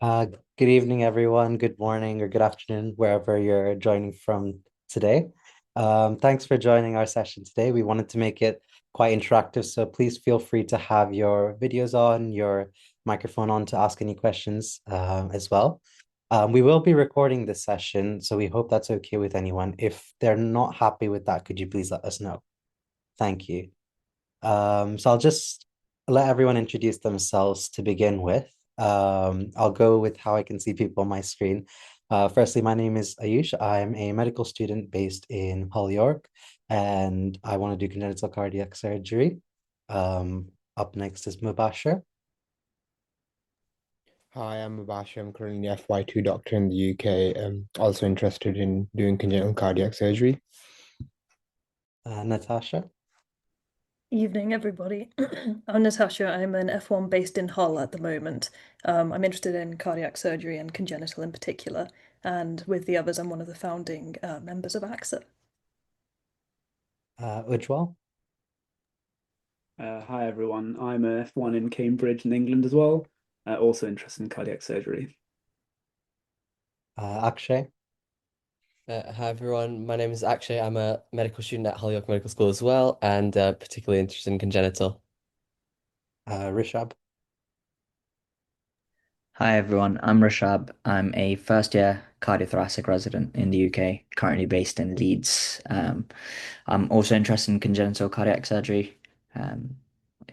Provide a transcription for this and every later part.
Uh, Good evening, everyone. Good morning or good afternoon, wherever you're joining from today. Thanks for joining our session today. We wanted to make it quite interactive, so please feel free to have your videos on, your microphone on to ask any questions as well. We will be recording this session, so we hope that's okay with anyone. If they're not happy with that, could you please let us know? Thank you. So I'll just let everyone introduce themselves to begin with. I'll go with how I can see people on my screen. Firstly, my name is Ayush. I'm a medical student based in Hull, York, and I want to do congenital cardiac surgery. Up next is Mubashir. Hi, I'm Mubashir. I'm currently an FY2 doctor in the UK. Also interested in doing congenital cardiac surgery. Natasha. Evening, everybody. I'm Natasha. I'm an F1 based in Hull at the moment. I'm interested in cardiac surgery and congenital in particular. And with the others, I'm one of the founding members of ACHSA. Ujwal. Hi everyone, I'm a F1 in Cambridge in England as well, also interested in cardiac surgery. Akshay. Hi everyone, my name is Akshay. I'm a medical student at Holyoke Medical School as well, and particularly interested in congenital. Rishabh. Hi everyone, I'm Rashab. I'm a first year cardiothoracic resident in the UK, currently based in Leeds. I'm also interested in congenital cardiac surgery. Um,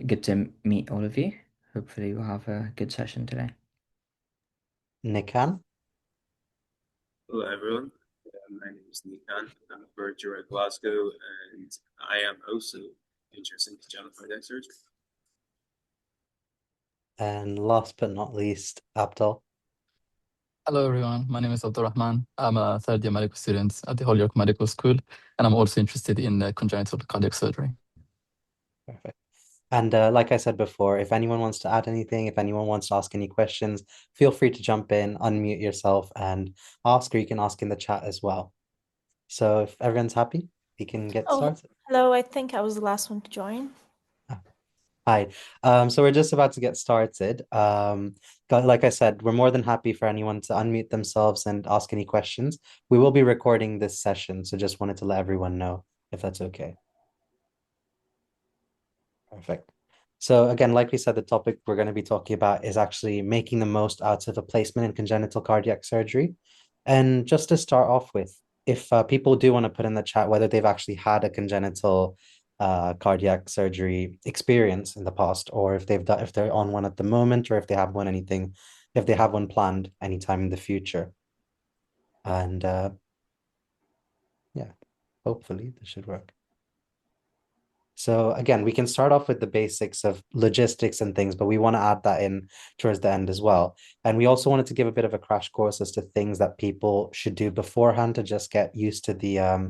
Good to meet all of you. Hopefully, we'll have a good session today. Nikan. Hello, everyone. My name is Nikan. I'm a virtual at Glasgow, and I am also interested in congenital cardiac surgery. And last but not least, Abdul. Hello, everyone. My name is Abdul Rahman. I'm a third year medical student at the Holyoke Medical School, and I'm also interested in congenital cardiac surgery. Perfect. And like I said before, if anyone wants to add anything, if anyone wants to ask any questions, feel free to jump in, unmute yourself and ask, or you can ask in the chat as well. So if everyone's happy, we can get started. Hello. I think I was the last one to join. Hi. So we're just about to get started. Like I said, we're more than happy for anyone to unmute themselves and ask any questions. We will be recording this session, so just wanted to let everyone know if that's okay. Perfect. So again, like we said, the topic we're going to be talking about is actually making the most out of a placement in congenital cardiac surgery. And just to start off with, if people do want to put in the chat whether they've actually had a congenital cardiac surgery experience in the past, or if if they're on one at the moment, or if they have if they have one planned anytime in the future. And yeah, hopefully this should work. So again, we can start off with the basics of logistics and things, but we want to add that in towards the end as well. And we also wanted to give a bit of a crash course as to things that people should do beforehand to just get used to the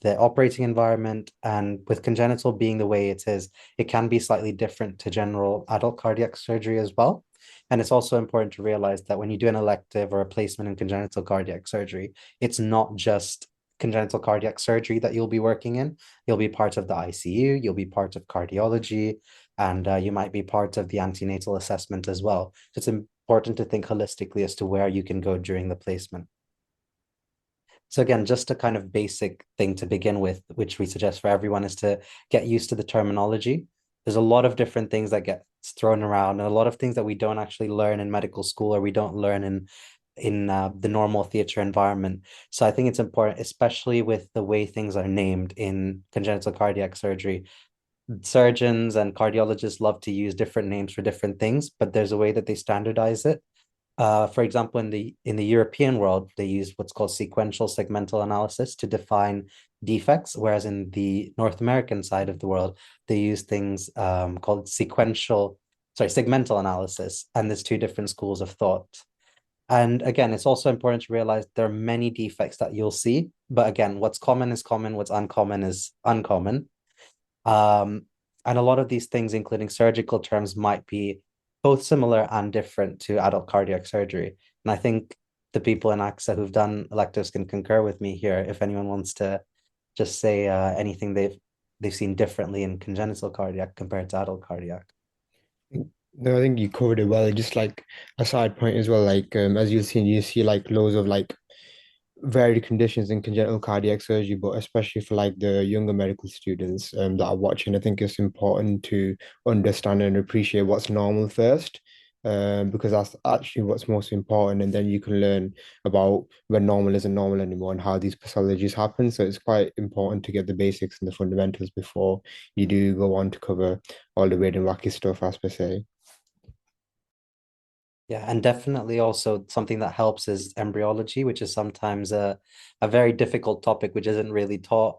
operating environment. And with congenital being the way it is, it can be slightly different to general adult cardiac surgery as well. And it's also important to realize that when you do an elective or a placement in congenital cardiac surgery, it's not just congenital cardiac surgery that you'll be working in. You'll be part of the ICU, you'll be part of cardiology, and you might be part of the antenatal assessment as well. So it's important to think holistically as to where you can go during the placement. So again, just a kind of basic thing to begin with, which we suggest for everyone, is to get used to the terminology. There's a lot of different things that get thrown around, and a lot of things that we don't actually learn in medical school, or we don't learn in the normal theater environment. So I think it's important, especially with the way things are named in congenital cardiac surgery. Surgeons and cardiologists love to use different names for different things, but there's a way that they standardize it. For example, in the European world, they use what's called sequential segmental analysis to define defects, whereas in the North American side of the world, they use things called segmental analysis, and there's two different schools of thought. And again, it's also important to realize there are many defects that you'll see, but again, what's common is common, what's uncommon is uncommon. And a lot of these things, including surgical terms, might be both similar and different to adult cardiac surgery. And I think the people in ACHSA who've done electives can concur with me here. If anyone wants to just say anything they've seen differently in congenital cardiac compared to adult cardiac. No, I think you covered it well. Just like a side point as well, like as you see like loads of like varied conditions in congenital cardiac surgery, but especially for like the younger medical students that are watching, I think it's important to understand and appreciate what's normal first, because that's actually what's most important, and then you can learn about when normal isn't normal anymore and how these pathologies happen. So it's quite important to get the basics and the fundamentals before you do go on to cover all the weird and wacky stuff, as per se. Yeah, and definitely also something that helps is embryology, which is sometimes a very difficult topic, which isn't really taught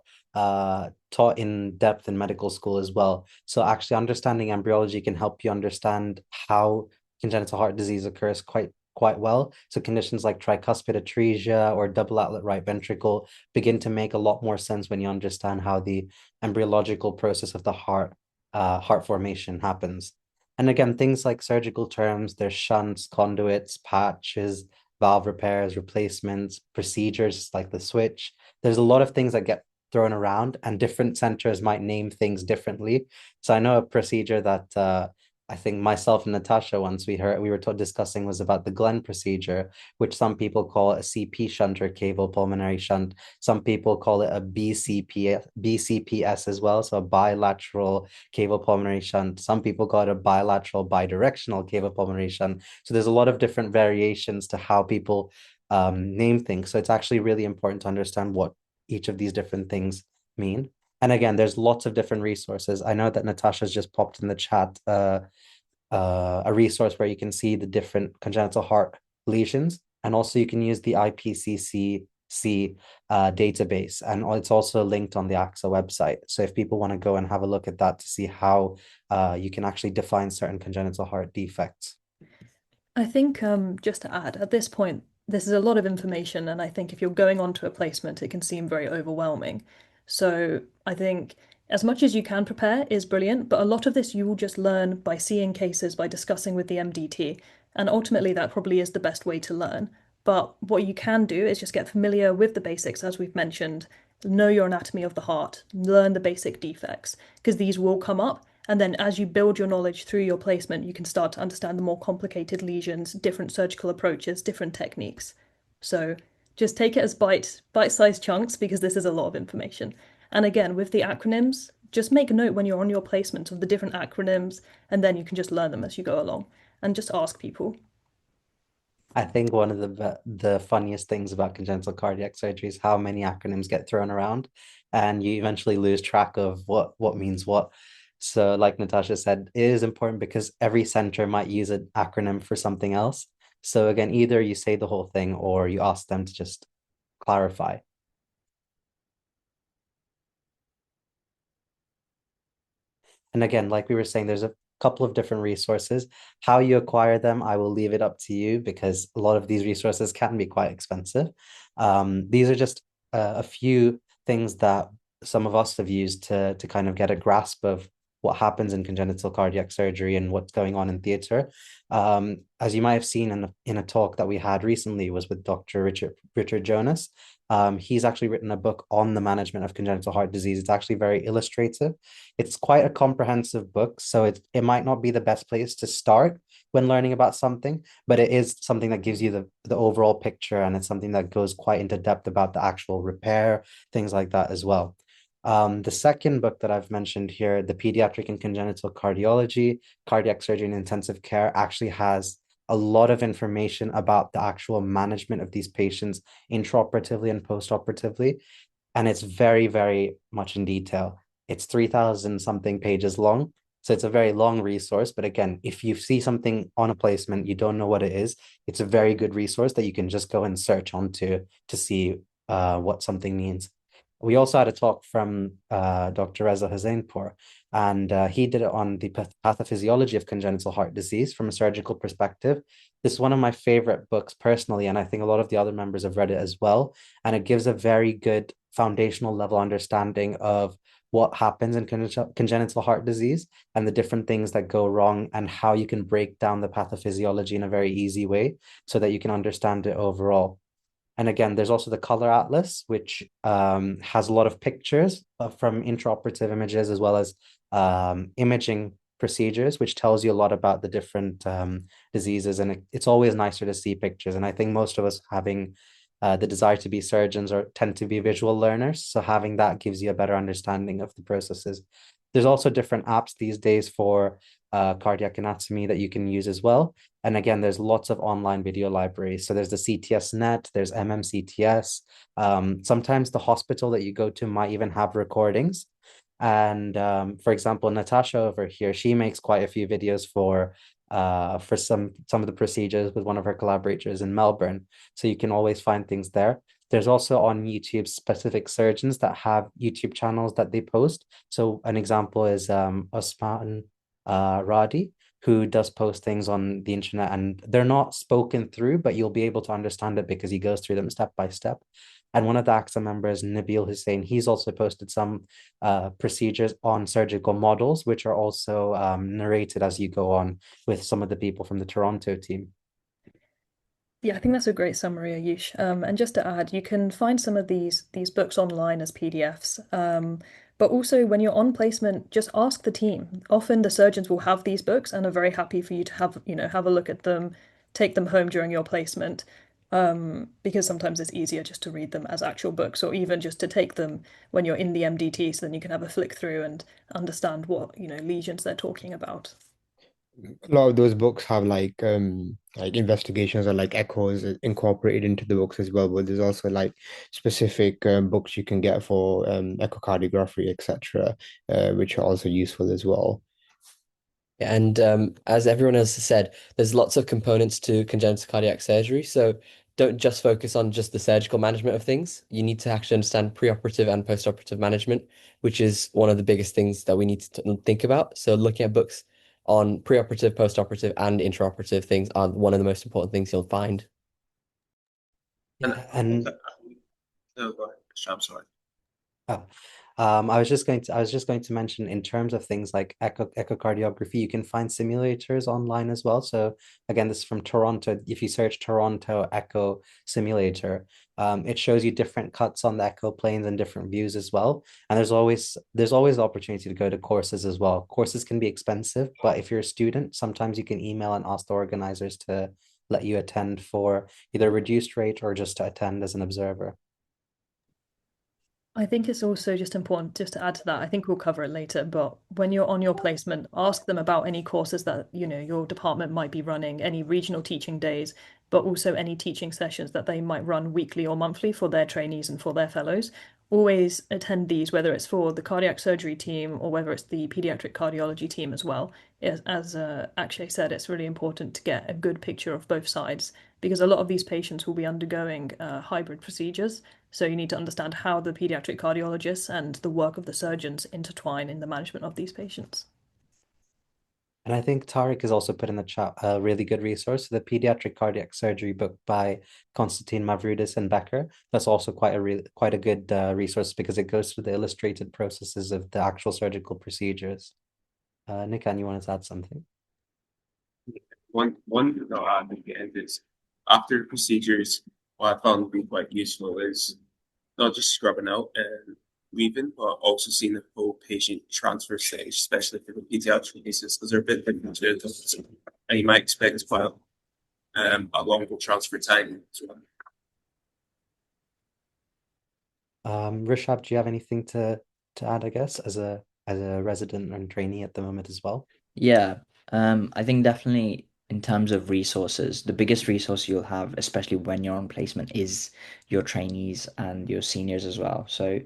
in depth in medical school as well. So actually understanding embryology can help you understand how congenital heart disease occurs quite well. So conditions like tricuspid atresia or double outlet right ventricle begin to make a lot more sense when you understand how the embryological process of the heart formation happens. And again, things like surgical terms, there's shunts, conduits, patches, valve repairs, replacements, procedures like the switch. There's a lot of things that get thrown around, and different centers might name things differently. So I know a procedure that I think myself and Natasha once we were discussing was about the Glenn procedure, which some people call a CP shunt or caval pulmonary shunt. Some people call it a BCPS as well, so a bilateral caval pulmonary shunt. Some people call it a bilateral bidirectional caval pulmonary shunt. So there's a lot of different variations to how people name things. So it's actually really important to understand what each of these different things mean. And again, there's lots of different resources. I know that Natasha's just popped in the chat a resource where you can see the different congenital heart lesions, and also you can use the IPCC database, and it's also linked on the ACHSA website. So if people want to go and have a look at that to see how you can actually define certain congenital heart defects. I think just to add, at this point, this is a lot of information, and I think if you're going on to a placement, it can seem very overwhelming. So I think as much as you can prepare is brilliant, but a lot of this you will just learn by seeing cases, by discussing with the MDT, and ultimately that probably is the best way to learn. But what you can do is just get familiar with the basics, as we've mentioned, know your anatomy of the heart, learn the basic defects, because these will come up. And then as you build your knowledge through your placement, you can start to understand the more complicated lesions, different surgical approaches, different techniques. So just take it as bite-sized chunks because this is a lot of information. And again, with the acronyms, just make a note when you're on your placement of the different acronyms, and then you can just learn them as you go along and just ask people. I think one of the funniest things about congenital cardiac surgery is how many acronyms get thrown around, and you eventually lose track of what means what. So, like Natasha said, it is important because every center might use an acronym for something else. So again, either you say the whole thing or you ask them to just clarify. And again, like we were saying, there's a couple of different resources. How you acquire them, I will leave it up to you because a lot of these resources can be quite expensive. These are just a few things that some of us have used to kind of get a grasp of what happens in congenital cardiac surgery and what's going on in theater. As you might have seen in a talk that we had recently was with Dr. Richard Jonas. He's actually written a book on the management of congenital heart disease. It's actually very illustrative. It's quite a comprehensive book, so it might not be the best place to start when learning about something, but it is something that gives you the overall picture, and it's something that goes quite into depth about the actual repair, things like that as well. The second book that I've mentioned here, the Pediatric and Congenital Cardiology, Cardiac Surgery and Intensive Care, actually has a lot of information about the actual management of these patients intraoperatively and postoperatively. And it's very, very much in detail. It's 3,000 something pages long. So it's a very long resource. But again, if you see something on a placement, you don't know what it is, it's a very good resource that you can just go and search onto to see what something means. We also had a talk from Dr. Reza Hoseinpour, and he did it on the pathophysiology of congenital heart disease from a surgical perspective. This is one of my favorite books personally, and I think a lot of the other members have read it as well. And it gives a very good foundational level understanding of what happens in congenital heart disease and the different things that go wrong and how you can break down the pathophysiology in a very easy way so that you can understand it overall. And again, there's also the color atlas, which has a lot of pictures from intraoperative images as well as imaging procedures, which tells you a lot about the different diseases. And it's always nicer to see pictures. And I think most of us having the desire to be surgeons or tend to be visual learners. So having that gives you a better understanding of the processes. There's also different apps these days for cardiac anatomy that you can use as well. And again, there's lots of online video libraries. So there's the CTS Net, there's MMCTS. Sometimes the hospital that you go to might even have recordings. And for example, Natasha over here, she makes quite a few videos for some of the procedures with one of her collaborators in Melbourne. So you can always find things there. There's also on YouTube specific surgeons that have YouTube channels that they post. So an example is Osman Radi, who does post things on the internet, and they're not spoken through, but you'll be able to understand it because he goes through them step by step. And one of the ACHSA members, Nabil Hussein, he's also posted some procedures on surgical models, which are also narrated as you go on with some of the people from the Toronto team. Yeah, I think that's a great summary, Ayush. And just to add, you can find some of these books online as PDFs. But also when you're on placement, just ask the team. Often the surgeons will have these books and are very happy for you to have a look at them, take them home during your placement. Because sometimes it's easier just to read them as actual books, or even just to take them when you're in the MDT, so then you can have a flick through and understand what, lesions they're talking about. A lot of those books have like investigations or like echoes incorporated into the books as well, but there's also like specific books you can get for echocardiography, etc., which are also useful as well. And as everyone else has said, there's lots of components to congenital cardiac surgery. So don't just focus on just the surgical management of things. You need to actually understand preoperative and postoperative management, which is one of the biggest things that we need to think about. So looking at books on preoperative, postoperative, and intraoperative things are one of the most important things you'll find. Yeah, and No, go ahead. I'm sorry. oh, I was just going to mention in terms of things like echocardiography, you can find simulators online as well. So again, this is from Toronto. If you search Toronto Echo Simulator, it shows you different cuts on the echo planes and different views as well. And there's always the opportunity to go to courses as well. Courses can be expensive, but if you're a student, sometimes you can email and ask the organizers to let you attend for either a reduced rate or just to attend as an observer. I think it's also just important just to add to that. I think we'll cover it later, but when you're on your placement, ask them about any courses that, your department might be running, any regional teaching days, but also any teaching sessions that they might run weekly or monthly for their trainees and for their fellows. Always attend these, whether it's for the cardiac surgery team or whether it's the pediatric cardiology team as well. As Akshay said, it's really important to get a good picture of both sides because a lot of these patients will be undergoing hybrid procedures. So you need to understand how the pediatric cardiologists and the work of the surgeons intertwine in the management of these patients. And I think Tariq has also put in the chat a really good resource, the Pediatric Cardiac Surgery book by Konstantin Mavroudis and Becker. That's also quite a good resource because it goes through the illustrated processes of the actual surgical procedures. Nikan, you wanted to add something? One thing I'll add at the end is after procedures, what I found to be quite useful is not just scrubbing out and leaving, but also seeing the whole patient transfer stage, especially for the pediatric cases, because they're a bit different to adults. And you might expect quite a longer transfer time as well. Rishabh, do you have anything to add, I guess, as a resident and trainee at the moment as well? Yeah, I think definitely in terms of resources, the biggest resource you'll have, especially when you're on placement, is your trainees and your seniors as well. So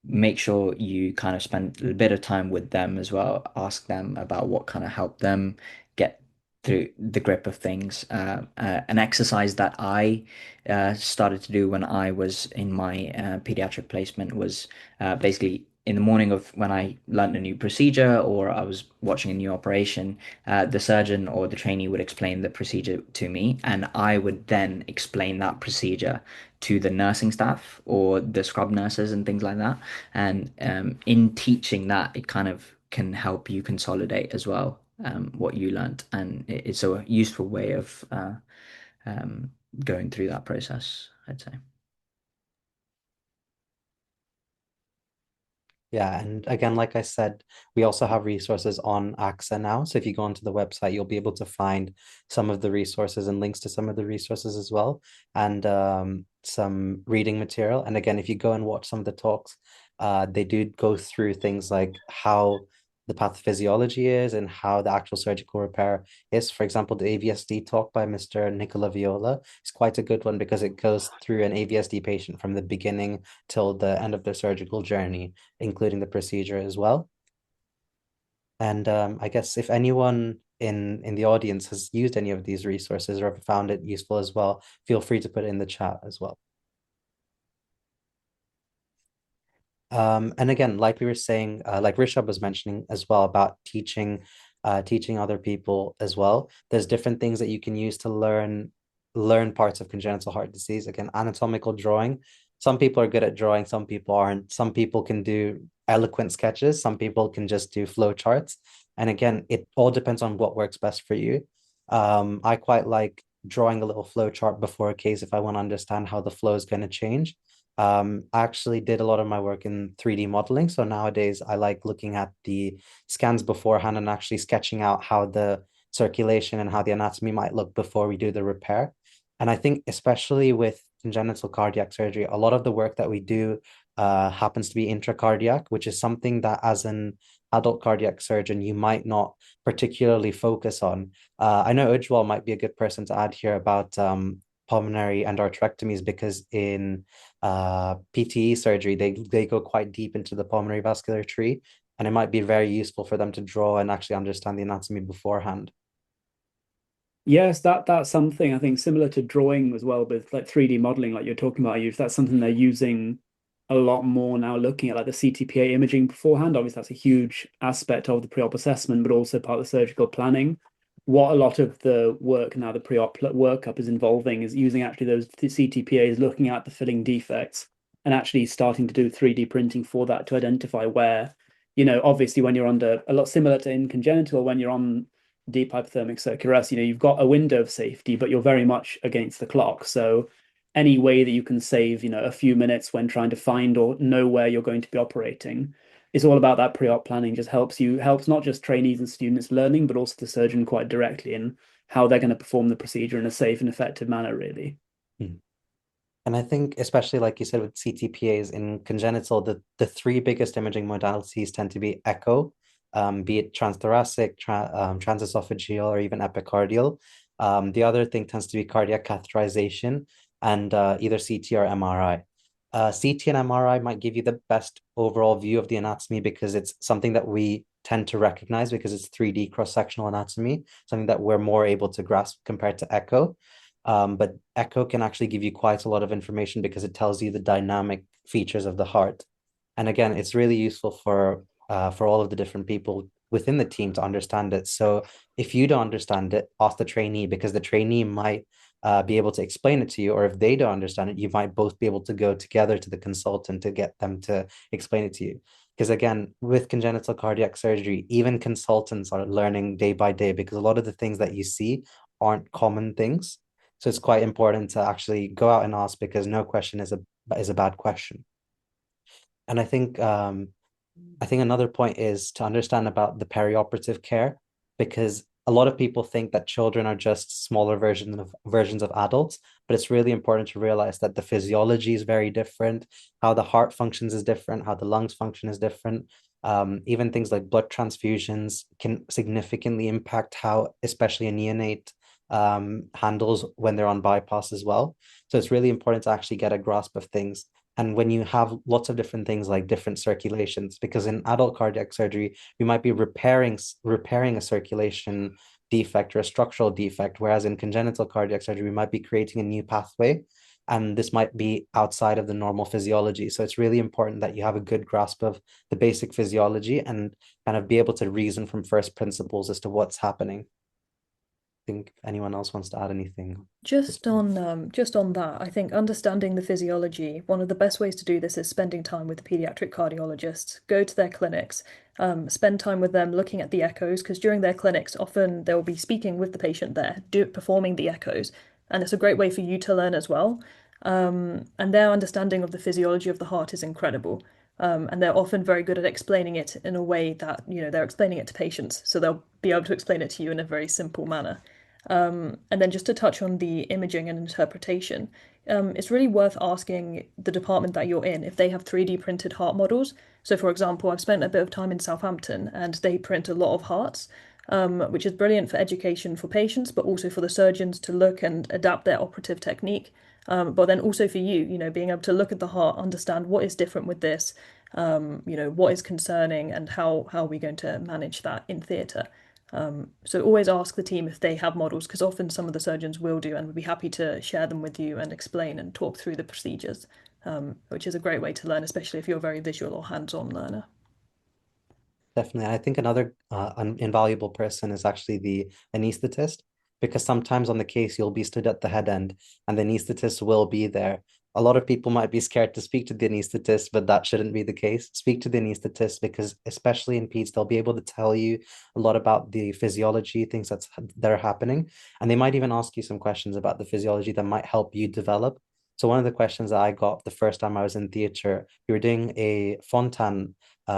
make sure you kind of spend a bit of time with them as well. Ask them about what kind of helped them get through the grip of things. An exercise that I started to do when I was in my pediatric placement was basically in the morning of when I learned a new procedure or I was watching a new operation, the surgeon or the trainee would explain the procedure to me, and I would then explain that procedure to the nursing staff or the scrub nurses and things like that. And in teaching that, it kind of can help you consolidate as well what you learned, and it's a useful way of um, going through that process, I'd say. Yeah, and again, like I said, we also have resources on ACHSA now. So if you go onto the website, you'll be able to find some of the resources and links to some of the resources as well, and some reading material. And again, if you go and watch some of the talks, they do go through things like how the pathophysiology is and how the actual surgical repair is. For example, the AVSD talk by Mr. Nicola Viola is quite a good one because it goes through an AVSD patient from the beginning till the end of their surgical journey, including the procedure as well. And I guess if anyone in the audience has used any of these resources or found it useful as well, feel free to put it in the chat as well. And again, like we were saying, like Rishabh was mentioning as well about teaching other people as well. There's different things that you can use to learn parts of congenital heart disease. Again, anatomical drawing. Some people are good at drawing, some people aren't. Some people can do eloquent sketches, some people can just do flow charts. And again, it all depends on what works best for you. I quite like drawing a little flow chart before a case if I want to understand how the flow is going to change. I actually did a lot of my work in 3D modeling. So nowadays I like looking at the scans beforehand and actually sketching out how the circulation and how the anatomy might look before we do the repair. And I think especially with congenital cardiac surgery, a lot of the work that we do happens to be intracardiac, which is something that as an adult cardiac surgeon, you might not particularly focus on. I know Ujwal might be a good person to add here about pulmonary endarterectomies because in PTE surgery, they go quite deep into the pulmonary vascular tree, and it might be very useful for them to draw and actually understand the anatomy beforehand. Yes, that's something I think similar to drawing as well, with like 3D modeling, like you're talking about, Ayush. That's something they're using a lot more now, looking at like the CTPA imaging beforehand. Obviously, that's a huge aspect of the pre-op assessment, but also part of the surgical planning. What a lot of the work now, the pre-op workup is involving is using actually those CTPAs, looking at the filling defects and actually starting to do 3D printing for that to identify where, obviously when you're under a lot similar to in congenital, when you're on deep hypothermic circular arrest, you've got a window of safety, but you're very much against the clock. So any way that you can save, a few minutes when trying to find or know where you're going to be operating, it's all about that pre-op planning. Just helps not just trainees and students learning, but also the surgeon quite directly in how they're going to perform the procedure in a safe and effective manner, really. And I think, especially like you said with CTPAs in congenital, the three biggest imaging modalities tend to be echo, be it transthoracic, transesophageal, or even epicardial. The other thing tends to be cardiac catheterization and either CT or MRI. CT and MRI might give you the best overall view of the anatomy because it's something that we tend to recognize because it's 3D cross-sectional anatomy, something that we're more able to grasp compared to echo. But echo can actually give you quite a lot of information because it tells you the dynamic features of the heart. And again, it's really useful for all of the different people within the team to understand it. So if you don't understand it, ask the trainee because the trainee might be able to explain it to you, or if they don't understand it, you might both be able to go together to the consultant to get them to explain it to you. Because again, with congenital cardiac surgery, even consultants are learning day by day because a lot of the things that you see aren't common things. So it's quite important to actually go out and ask because no question is a bad question. And I think another point is to understand about the perioperative care because a lot of people think that children are just smaller versions of adults, but it's really important to realize that the physiology is very different, how the heart functions is different, how the lungs function is different. Even things like blood transfusions can significantly impact how, especially a neonate, handles when they're on bypass as well. So it's really important to actually get a grasp of things. And when you have lots of different things like different circulations, because in adult cardiac surgery, we might be repairing a circulation defect or a structural defect, whereas in congenital cardiac surgery, we might be creating a new pathway. And this might be outside of the normal physiology. So it's really important that you have a good grasp of the basic physiology and kind of be able to reason from first principles as to what's happening. Think anyone else wants to add anything? Just on that, I think understanding the physiology, one of the best ways to do this is spending time with the pediatric cardiologists. Go to their clinics, spend time with them looking at the echoes, because during their clinics, often they'll be speaking with the patient there, performing the echoes, and it's a great way for you to learn as well. And their understanding of the physiology of the heart is incredible. And they're often very good at explaining it in a way that, they're explaining it to patients. So they'll be able to explain it to you in a very simple manner. And then just to touch on the imaging and interpretation, it's really worth asking the department that you're in if they have 3D printed heart models. So, for example, I've spent a bit of time in Southampton and they print a lot of hearts, which is brilliant for education for patients, but also for the surgeons to look and adapt their operative technique. But then also for you, being able to look at the heart, understand what is different with this, what is concerning, and how are we going to manage that in theatre. So always ask the team if they have models, because often some of the surgeons will do, and would be happy to share them with you and explain and talk through the procedures, which is a great way to learn, especially if you're a very visual or hands-on learner. Definitely. I think another invaluable person is actually the anesthetist, because sometimes on the case you'll be stood at the head end and the anesthetist will be there. A lot of people might be scared to speak to the anesthetist, but that shouldn't be the case. Speak to the anesthetist, because especially in peds, they'll be able to tell you a lot about the physiology, things that are happening. And they might even ask you some questions about the physiology that might help you develop. So one of the questions that I got the first time I was in theatre, we were doing a Fontan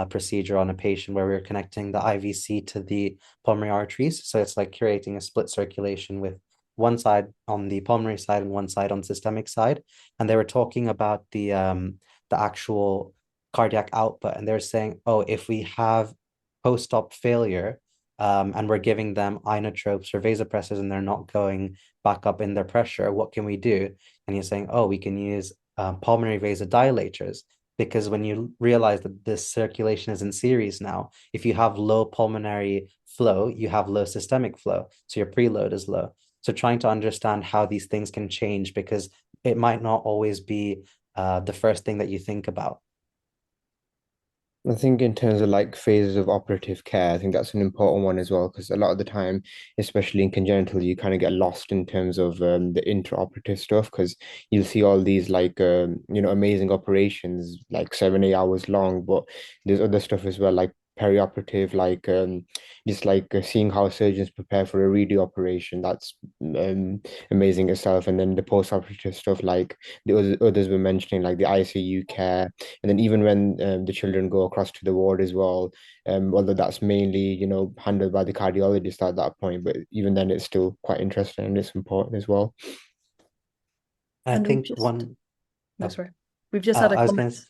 procedure on a patient where we were connecting the IVC to the pulmonary arteries. So it's like creating a split circulation with one side on the pulmonary side and one side on systemic side. And they were talking about the actual cardiac output. And they're saying, oh, if we have post-op failure, and we're giving them inotropes or vasopressors and they're not going back up in their pressure, what can we do? And he's saying, oh, we can use pulmonary vasodilators, because when you realize that this circulation is in series now, if you have low pulmonary flow, you have low systemic flow. So your preload is low. So trying to understand how these things can change, because it might not always be the first thing that you think about. I think in terms of like phases of operative care, I think that's an important one as well, because a lot of the time, especially in congenital, you kind of get lost in terms of the intraoperative stuff, because you'll see all these like amazing operations like 7, 8 hours long, but there's other stuff as well, like perioperative, like just like seeing how surgeons prepare for a redo operation. That's amazing itself. And then the post-operative stuff, like the others were mentioning, like the ICU care, and then even when the children go across to the ward as well, although that's mainly, handled by the cardiologist at that point, but even then it's still quite interesting and it's important as well. I And we've think just, one, no, oh, sorry, we've just had a I was going comment. to,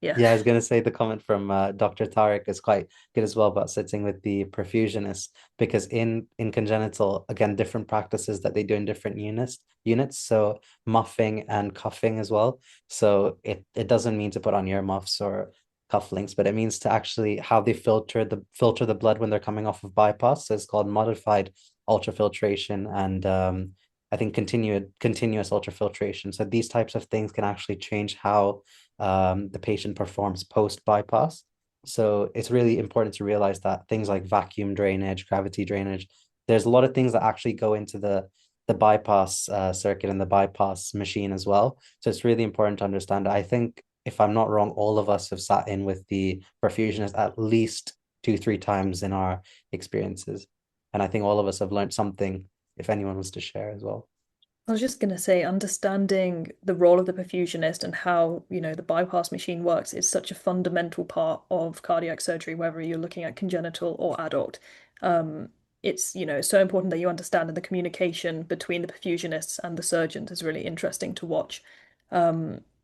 Yeah. yeah, I was going to say the comment from Dr. Tariq is quite good as well about sitting with the perfusionist, because in congenital, again, different practices that they do in different units. So muffing and cuffing as well. So it doesn't mean to put on earmuffs or cufflinks, but it means to actually how they filter the blood when they're coming off of bypass. So it's called modified ultrafiltration and I think continuous ultrafiltration. So these types of things can actually change how the patient performs post bypass. So it's really important to realize that things like vacuum drainage, gravity drainage, there's a lot of things that actually go into the bypass circuit and the bypass machine as well. So it's really important to understand. I think if I'm not wrong, all of us have sat in with the perfusionist at least 2, 3 times in our experiences. And I think all of us have learned something, if anyone wants to share as well. I was just going to say, understanding the role of the perfusionist and how, the bypass machine works is such a fundamental part of cardiac surgery, whether you're looking at congenital or adult. It's, so important that you understand, and the communication between the perfusionists and the surgeons is really interesting to watch.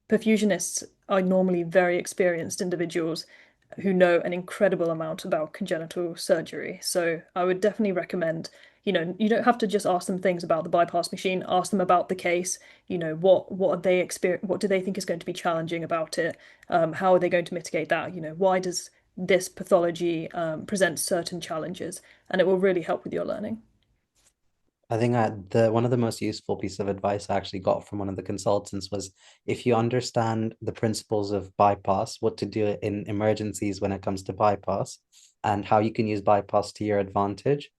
Perfusionists are normally very experienced individuals who know an incredible amount about congenital surgery. So I would definitely recommend, you don't have to just ask them things about the bypass machine, ask them about the case, what are they what do they think is going to be challenging about it? How are they going to mitigate that? Why does this pathology present certain challenges? And it will really help with your learning. I think the one of the most useful piece of advice I actually got from one of the consultants was, if you understand the principles of bypass, what to do in emergencies when it comes to bypass, and how you can use bypass to your advantage,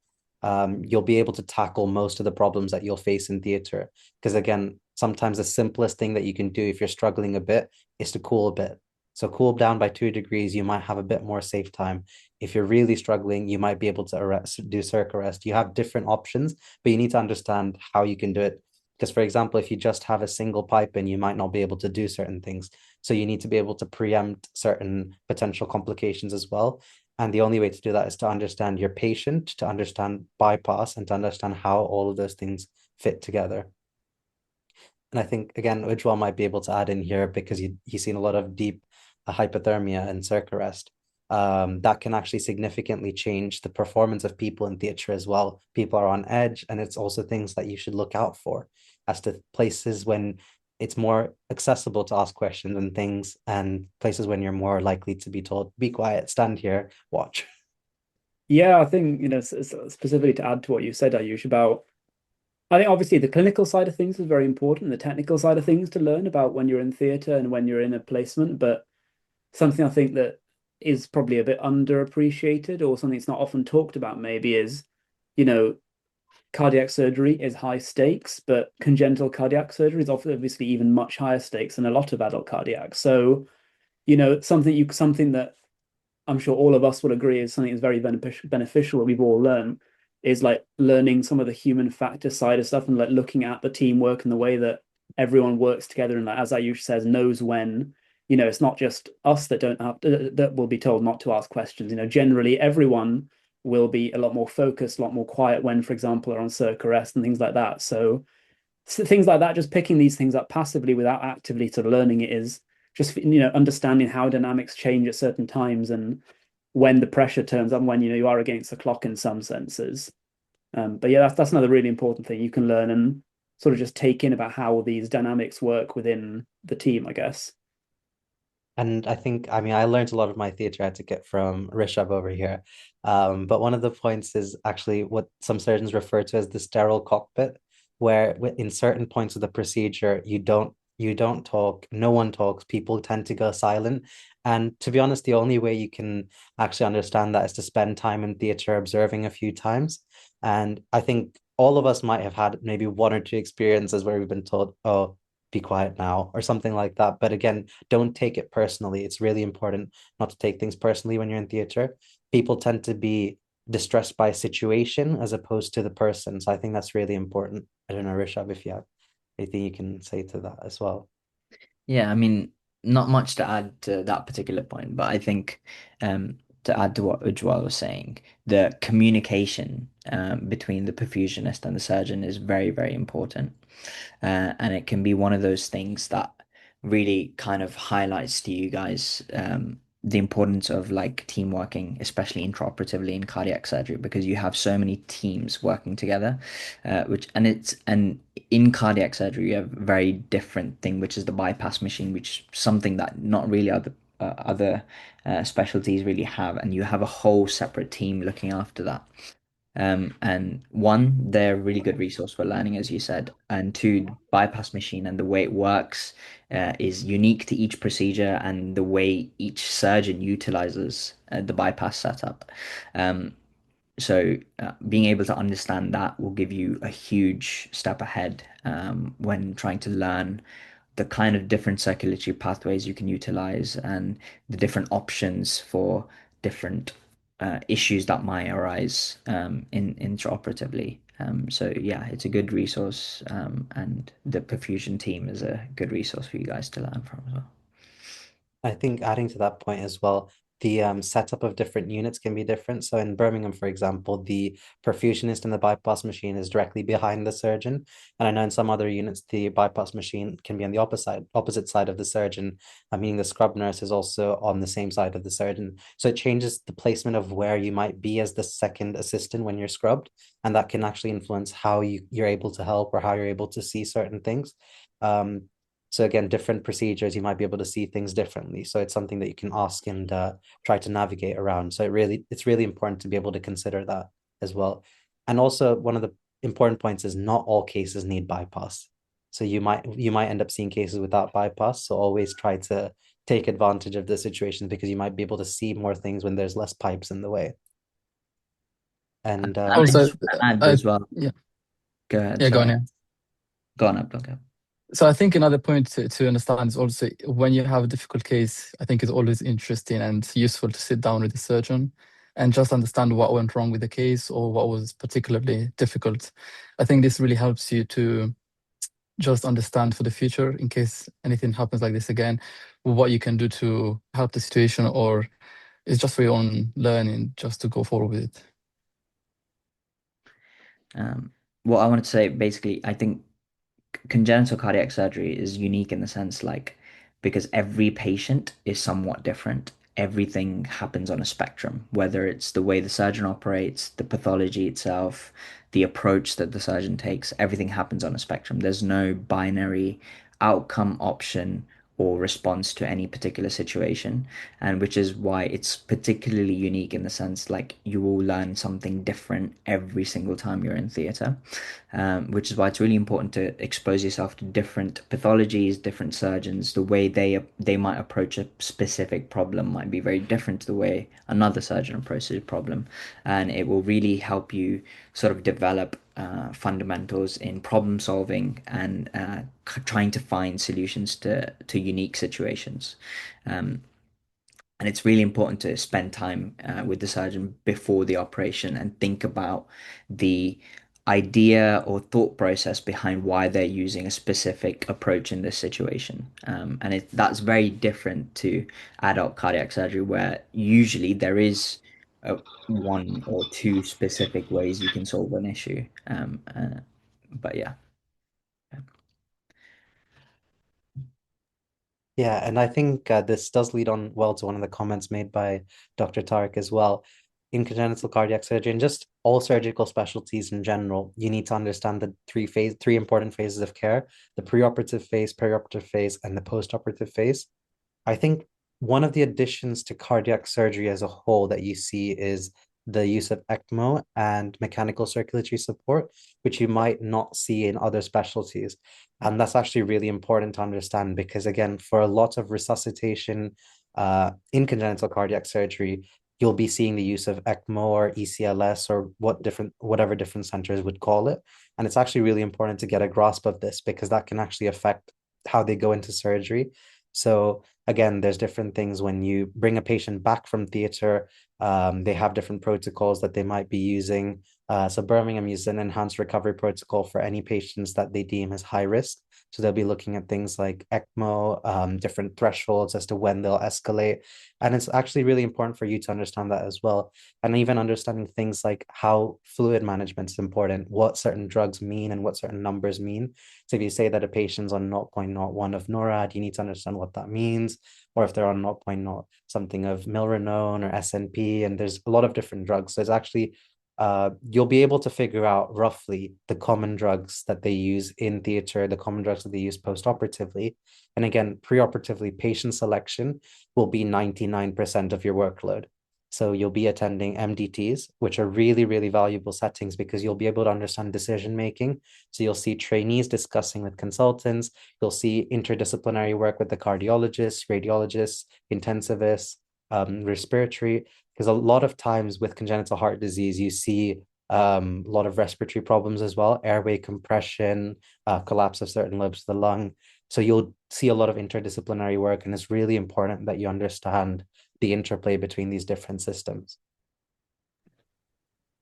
you'll be able to tackle most of the problems that you'll face in theatre. Because again, sometimes the simplest thing that you can do if you're struggling a bit is to cool a bit. So cool down by 2 degrees, you might have a bit more safe time. If you're really struggling, you might be able to do circ arrest. You have different options, but you need to understand how you can do it. Because, for example, if you just have a single pipe in, you might not be able to do certain things. So you need to be able to preempt certain potential complications as well. And the only way to do that is to understand your patient, to understand bypass, and to understand how all of those things fit together. And I think, again, Ujjwal might be able to add in here because he's seen a lot of deep hypothermia and circ arrest. That can actually significantly change the performance of people in theatre as well. People are on edge, and it's also things that you should look out for as to places when it's more accessible to ask questions and things, and places when you're more likely to be told, be quiet, stand here, watch. Yeah, I think, specifically to add to what you said, Ayush, about I think obviously the clinical side of things is very important, the technical side of things to learn about when you're in theatre and when you're in a placement, but something I think that is probably a bit underappreciated or something that's not often talked about maybe is, cardiac surgery is high stakes, but congenital cardiac surgery is obviously even much higher stakes than a lot of adult cardiac. So, something that I'm sure all of us would agree is something that's very beneficial that we've all learned is like learning some of the human factor side of stuff and like looking at the teamwork and the way that everyone works together and like, as Ayush says, knows when, it's not just us that don't have that will be told not to ask questions. Generally everyone will be a lot more focused, a lot more quiet when, for example, are on circ arrest and things like that. So things like that, just picking these things up passively without actively sort of learning it is just understanding how dynamics change at certain times and when the pressure turns on, when you are against the clock in some senses. But yeah, that's another really important thing you can learn and sort of just take in about how these dynamics work within the team, I guess. And I learned a lot of my theatre etiquette from Rishabh over here. But one of the points is actually what some surgeons refer to as the sterile cockpit, where in certain points of the procedure, you don't talk, no one talks, people tend to go silent. And to be honest, the only way you can actually understand that is to spend time in theatre observing a few times. And I think all of us might have had maybe one or two experiences where we've been told, oh, be quiet now, or something like that. But again, don't take it personally. It's really important not to take things personally when you're in theatre. People tend to be distressed by a situation as opposed to the person. So I think that's really important. I don't know, Rishabh, if you have anything you can say to that as well. Yeah, I mean, not much to add to that particular point, but I think to add to what Ujjwal was saying, the communication between the perfusionist and the surgeon is very, very important. And it can be one of those things that really kind of highlights to you guys the importance of like team working, especially intraoperatively in cardiac surgery, because you have so many teams working together, and in cardiac surgery you have a very different thing, which is the bypass machine, which is something that not really other specialties really have, and you have a whole separate team looking after that. And one, they're a really good resource for learning, as you said. And two, the bypass machine and the way it works is unique to each procedure and the way each surgeon utilizes the bypass setup. So being able to understand that will give you a huge step ahead when trying to learn the kind of different circulatory pathways you can utilize and the different options for different issues that might arise in intraoperatively. So yeah, it's a good resource, and the perfusion team is a good resource for you guys to learn from as well. I think adding to that point as well, the setup of different units can be different. So in Birmingham, for example, the perfusionist and the bypass machine is directly behind the surgeon. And I know in some other units, the bypass machine can be on the opposite side of the surgeon, meaning the scrub nurse is also on the same side of the surgeon. So it changes the placement of where you might be as the second assistant when you're scrubbed. And that can actually influence how you're able to help or how you're able to see certain things. So again, different procedures, you might be able to see things differently. So it's something that you can ask and try to navigate around. So it's really important to be able to consider that as well. And also one of the important points is not all cases need bypass. So you might end up seeing cases without bypass. So always try to take advantage of the situations because you might be able to see more things when there's less pipes in the way. And I Also, just want to add I as well. yeah Go ahead, yeah go on. sorry. Yeah. Go on, Abdul. So I think another point to understand is also when you have a difficult case, I think it's always interesting and useful to sit down with the surgeon and just understand what went wrong with the case or what was particularly difficult. I think this really helps you to just understand for the future in case anything happens like this again, what you can do to help the situation, or it's just for your own learning, just to go forward with it. What I wanted to say, basically, I think congenital cardiac surgery is unique in the sense because every patient is somewhat different. Everything happens on a spectrum, whether it's the way the surgeon operates, the pathology itself, the approach that the surgeon takes, everything happens on a spectrum. There's no binary outcome option or response to any particular situation, and which is why it's particularly unique in the sense you will learn something different every single time you're in theatre, which is why it's really important to expose yourself to different pathologies, different surgeons. The way they might approach a specific problem might be very different to the way another surgeon approaches a problem, and it will really help you sort of develop fundamentals in problem solving and trying to find solutions to unique situations. And it's really important to spend time with the surgeon before the operation and think about the idea or thought process behind why they're using a specific approach in this situation. And that's very different to adult cardiac surgery, where usually there is one or two specific ways you can solve an issue. But yeah. Yeah, and I think this does lead on well to one of the comments made by Dr. Tariq as well. In congenital cardiac surgery and just all surgical specialties in general, you need to understand the three important phases of care: the preoperative phase, perioperative phase, and the postoperative phase. I think one of the additions to cardiac surgery as a whole that you see is the use of ECMO and mechanical circulatory support, which you might not see in other specialties. And that's actually really important to understand because, again, for a lot of resuscitation in congenital cardiac surgery, you'll be seeing the use of ECMO or ECLS or whatever different centers would call it. And it's actually really important to get a grasp of this because that can actually affect how they go into surgery. So again, there's different things when you bring a patient back from theater. They have different protocols that they might be using. So Birmingham uses an enhanced recovery protocol for any patients that they deem as high risk. So they'll be looking at things like ECMO, different thresholds as to when they'll escalate. And it's actually really important for you to understand that as well. And even understanding things like how fluid management is important, what certain drugs mean and what certain numbers mean. So if you say that a patient's on 0.01 of NORAD, you need to understand what that means, or if they're on 0.0 something of milrinone or SNP, and there's a lot of different drugs. So it's actually you'll be able to figure out roughly the common drugs that they use in theater, the common drugs that they use post-operatively. And again, preoperatively, patient selection will be 99% of your workload. So you'll be attending MDTs, which are really, really valuable settings because you'll be able to understand decision making. So you'll see trainees discussing with consultants. You'll see interdisciplinary work with the cardiologists, radiologists, intensivists, respiratory. Because a lot of times with congenital heart disease, you see a lot of respiratory problems as well, airway compression, collapse of certain lobes of the lung. So you'll see a lot of interdisciplinary work, and it's really important that you understand the interplay between these different systems.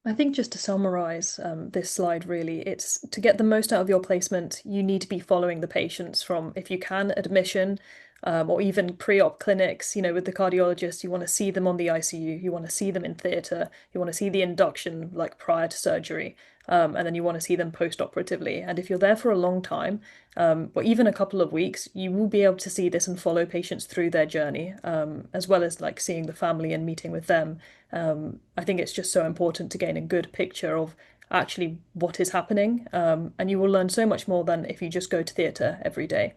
I think just to summarize this slide, really, it's to get the most out of your placement, you need to be following the patients from, if you can, admission or even pre-op clinics. With the cardiologist, you want to see them on the ICU, you want to see them in theatre, you want to see the induction prior to surgery, and then you want to see them post-operatively. And if you're there for a long time, or even a couple of weeks, you will be able to see this and follow patients through their journey, as well as seeing the family and meeting with them. I think it's just so important to gain a good picture of actually what is happening, and you will learn so much more than if you just go to theatre every day.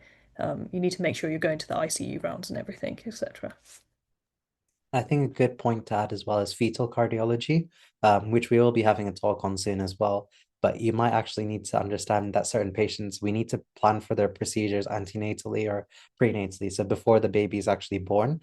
You need to make sure you're going to the ICU rounds and everything, etc. I think a good point to add as well is fetal cardiology, which we will be having a talk on soon as well. But you might actually need to understand that certain patients, we need to plan for their procedures antenatally or prenatally, so before the baby is actually born,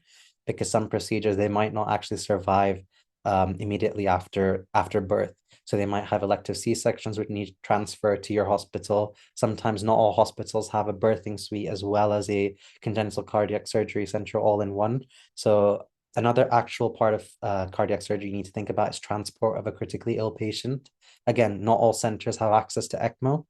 because some procedures they might not actually survive immediately after birth. So they might have elective C-sections which need to transfer to your hospital. Sometimes not all hospitals have a birthing suite as well as a congenital cardiac surgery center all in one. So another actual part of cardiac surgery you need to think about is transport of a critically ill patient. Again, not all centers have access to ECMO.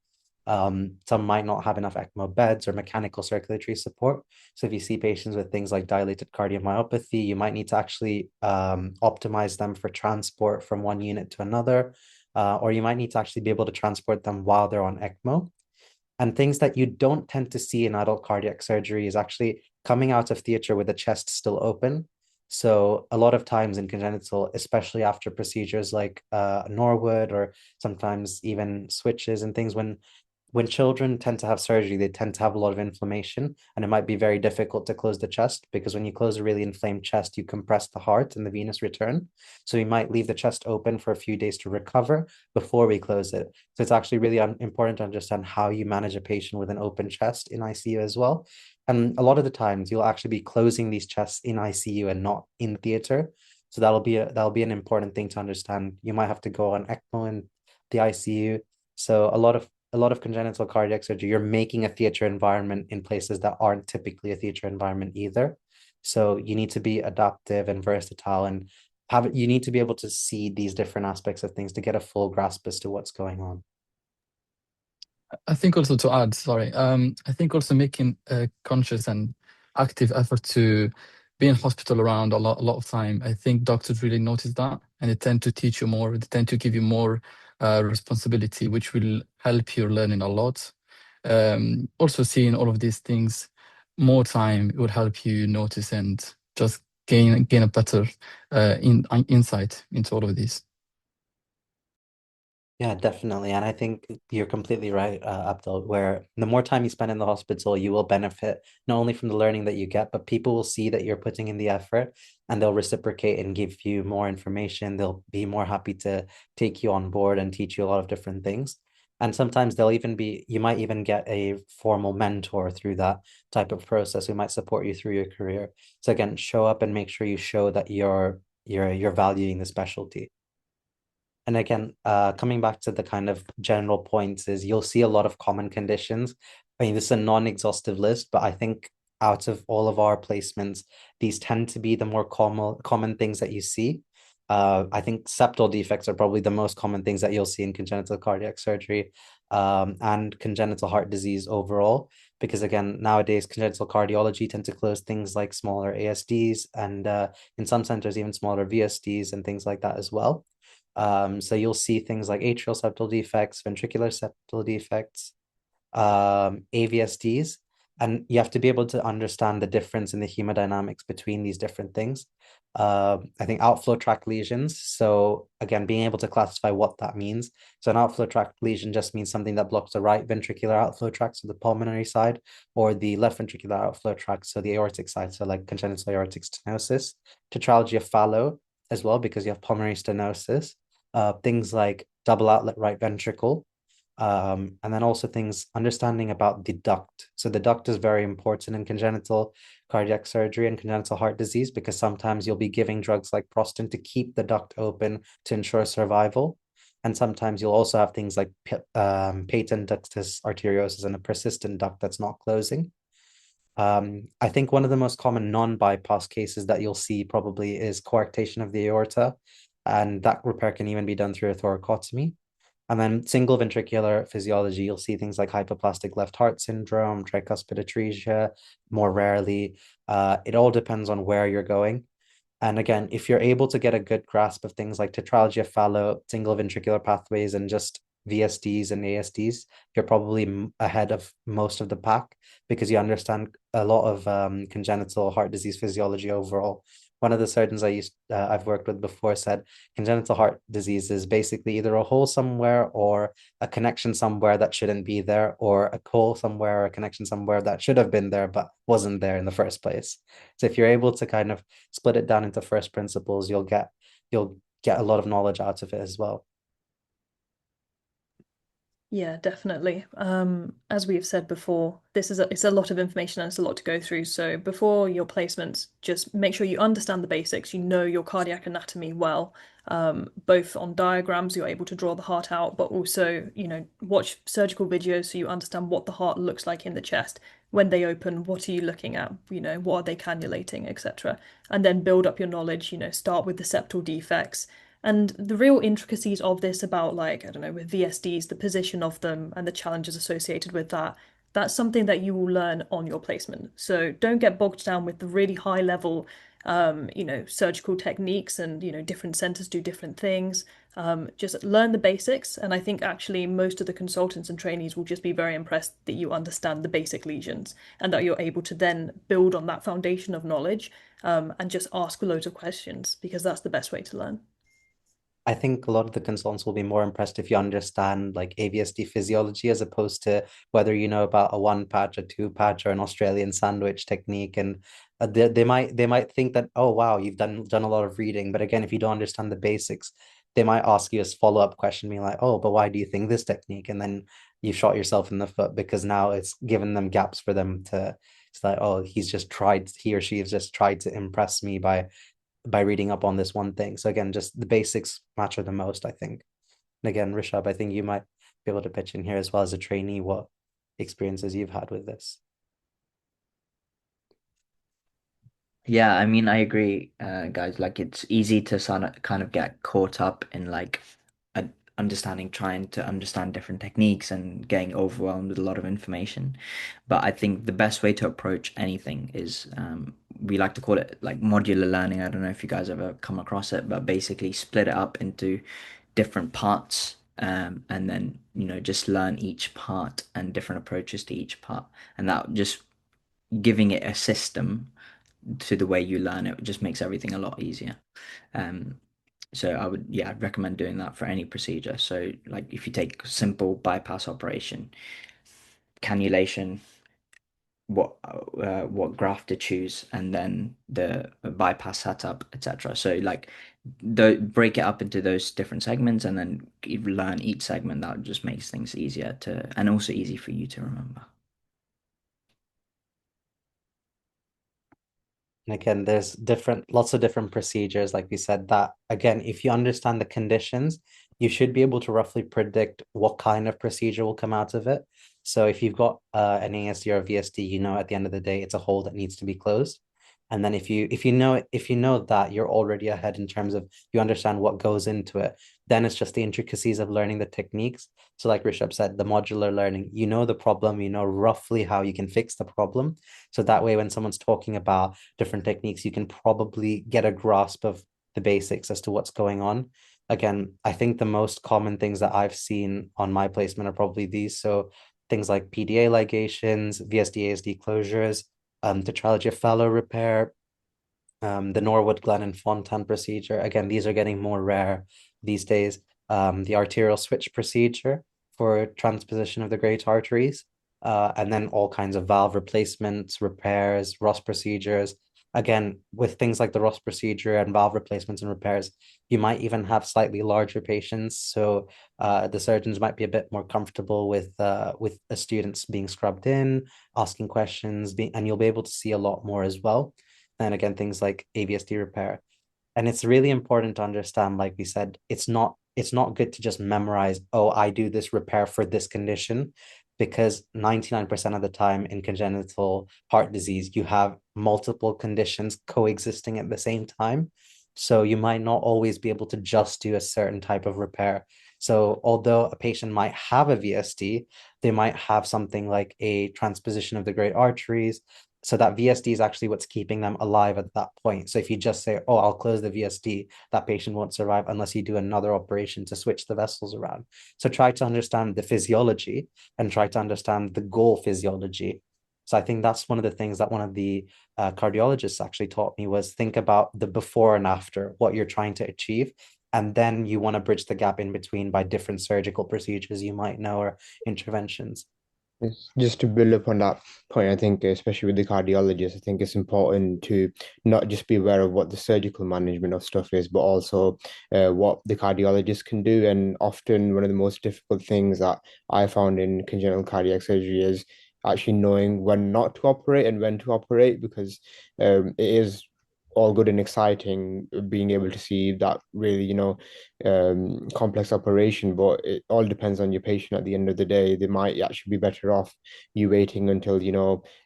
Some might not have enough ECMO beds or mechanical circulatory support. So if you see patients with things like dilated cardiomyopathy, you might need to actually optimize them for transport from one unit to another, or you might need to actually be able to transport them while they're on ECMO. And things that you don't tend to see in adult cardiac surgery is actually coming out of theater with the chest still open. So a lot of times in congenital, especially after procedures like Norwood or sometimes even switches and things, when children tend to have surgery, they tend to have a lot of inflammation, and it might be very difficult to close the chest because when you close a really inflamed chest, you compress the heart and the venous return. So we might leave the chest open for a few days to recover before we close it. So it's actually really important to understand how you manage a patient with an open chest in ICU as well. And a lot of the times you'll actually be closing these chests in ICU and not in theater. So that'll be an important thing to understand. You might have to go on ECMO in the ICU. So a lot of congenital cardiac surgery, you're making a theater environment in places that aren't typically a theater environment either. So you need to be adaptive and versatile and you need to be able to see these different aspects of things to get a full grasp as to what's going on. I think also to add, sorry, I think also making a conscious and active effort to be in hospital around a lot of time. I think doctors really notice that, and they tend to teach you more. They tend to give you more responsibility, which will help you learning a lot. Also, seeing all of these things more time will help you notice and just gain a better insight into all of these. Yeah, definitely. And I think you're completely right, Abdul, where the more time you spend in the hospital, you will benefit not only from the learning that you get, but people will see that you're putting in the effort and they'll reciprocate and give you more information. They'll be more happy to take you on board and teach you a lot of different things. And sometimes you might even get a formal mentor through that type of process who might support you through your career. So again, show up and make sure you show that you're valuing the specialty. And again, coming back to the kind of general points is you'll see a lot of common conditions. I mean, this is a non-exhaustive list, but I think out of all of our placements, these tend to be the more common things that you see. I think septal defects are probably the most common things that you'll see in congenital cardiac surgery, and congenital heart disease overall. Because again, nowadays congenital cardiology tend to close things like smaller ASDs and in some centers even smaller VSDs and things like that as well. So you'll see things like atrial septal defects, ventricular septal defects, AVSDs, and you have to be able to understand the difference in the hemodynamics between these different things. I think outflow tract lesions. So again, being able to classify what that means. So an outflow tract lesion just means something that blocks the right ventricular outflow tract, so the pulmonary side, or the left ventricular outflow tract, so the aortic side, so like congenital aortic stenosis. Tetralogy of Fallot as well, because you have pulmonary stenosis. Things like double outlet right ventricle, and then also things understanding about the duct. So the duct is very important in congenital cardiac surgery and congenital heart disease because sometimes you'll be giving drugs like Prostin to keep the duct open to ensure survival. And sometimes you'll also have things like patent ductus arteriosus and a persistent duct that's not closing. I think one of the most common non-bypass cases that you'll see probably is coarctation of the aorta, and that repair can even be done through a thoracotomy. And then single ventricular physiology, you'll see things like hypoplastic left heart syndrome, tricuspid atresia, more rarely. It all depends on where you're going. And again, if you're able to get a good grasp of things like tetralogy of Fallot, single ventricular pathways, and just VSDs and ASDs, you're probably ahead of most of the pack because you understand a lot of congenital heart disease physiology overall. One of the surgeons I've worked with before said congenital heart disease is basically either a hole somewhere or a connection somewhere that shouldn't be there, or a hole somewhere or a connection somewhere that should have been there but wasn't there in the first place. So if you're able to kind of split it down into first principles, you'll get a lot of knowledge out of it as well. Yeah, definitely. As we've said before, it's a lot of information and it's a lot to go through. So before your placements, just make sure you understand the basics, you know your cardiac anatomy well, both on diagrams, you're able to draw the heart out, but also, watch surgical videos so you understand what the heart looks like in the chest. When they open, what are you looking at? What are they cannulating, etc. And then build up your knowledge, start with the septal defects And the real intricacies of this about like, I don't know, with VSDs, the position of them and the challenges associated with that, that's something that you will learn on your placement. So don't get bogged down with the really high level, surgical techniques and, different centers do different things. Just learn the basics. And I think actually most of the consultants and trainees will just be very impressed that you understand the basic lesions and that you're able to then build on that foundation of knowledge, and just ask loads of questions because that's the best way to learn. I think a lot of the consultants will be more impressed if you understand like AVSD physiology as opposed to whether you know about a one patch, a two patch, or an Australian sandwich technique. And they might think that, oh wow, you've done a lot of reading. But again, if you don't understand the basics, they might ask you a follow-up question, being like, oh, but why do you think this technique? And then you shot yourself in the foot because now it's given them gaps for them to. It's like, oh, he or she has just tried to impress me by reading up on this one thing. So again, just the basics matter the most, I think. And again, Rishabh, I think you might be able to pitch in here as well as a trainee what experiences you've had with this. Yeah, I mean, I agree, guys. Like, it's easy to kind of get caught up in like trying to understand different techniques and getting overwhelmed with a lot of information. But I think the best way to approach anything is, we like to call it like modular learning. I don't know if you guys ever come across it, but basically split it up into different parts. And then, just learn each part and different approaches to each part. And that just giving it a system to the way you learn it just makes everything a lot easier. Um, so I would, yeah, I'd recommend doing that for any procedure. So like if you take simple bypass operation, cannulation, what graft to choose, and then the bypass setup, etc. So like break it up into those different segments, and then you learn each segment. That just makes things easier to, and also easy for you to remember. And again, there's lots of different procedures, like we said, that again, if you understand the conditions, you should be able to roughly predict what kind of procedure will come out of it. So if you've got an ASD or a VSD, you know at the end of the day, it's a hole that needs to be closed. And then if you know that, you're already ahead in terms of you understand what goes into it. Then it's just the intricacies of learning the techniques. So like Rishabh said, the modular learning, you know the problem, you know roughly how you can fix the problem. So that way, when someone's talking about different techniques, you can probably get a grasp of the basics as to what's going on. Again, I think the most common things that I've seen on my placement are probably these. So things like PDA ligations, VSD ASD closures, tetralogy of Fallot repair, the Norwood, Glenn, and Fontan procedure. Again, these are getting more rare these days. The arterial switch procedure for transposition of the great arteries, and then all kinds of valve replacements, repairs, Ross procedures. Again, with things like the Ross procedure and valve replacements and repairs, you might even have slightly larger patients. So the surgeons might be a bit more comfortable with the students being scrubbed in, asking questions, and you'll be able to see a lot more as well. And again, things like AVSD repair. And it's really important to understand, like we said, it's not good to just memorize, oh, I do this repair for this condition, because 99% of the time in congenital heart disease, you have multiple conditions coexisting at the same time. So you might not always be able to just do a certain type of repair. So although a patient might have a VSD, they might have something like a transposition of the great arteries. So that VSD is actually what's keeping them alive at that point. So if you just say, oh, I'll close the VSD, that patient won't survive unless you do another operation to switch the vessels around. So try to understand the physiology and try to understand the goal physiology. So I think that's one of the things that one of the cardiologists actually taught me was think about the before and after, what you're trying to achieve. And then you want to bridge the gap in between by different surgical procedures you might know or interventions. Yes, just to build up on that point, I think, especially with the cardiologist, I think it's important to not just be aware of what the surgical management of stuff is, but also what the cardiologist can do. And often, one of the most difficult things that I found in congenital cardiac surgery is actually knowing when not to operate and when to operate, because it is all good and exciting being able to see that really, complex operation, but it all depends on your patient at the end of the day. They might actually be better off you waiting until,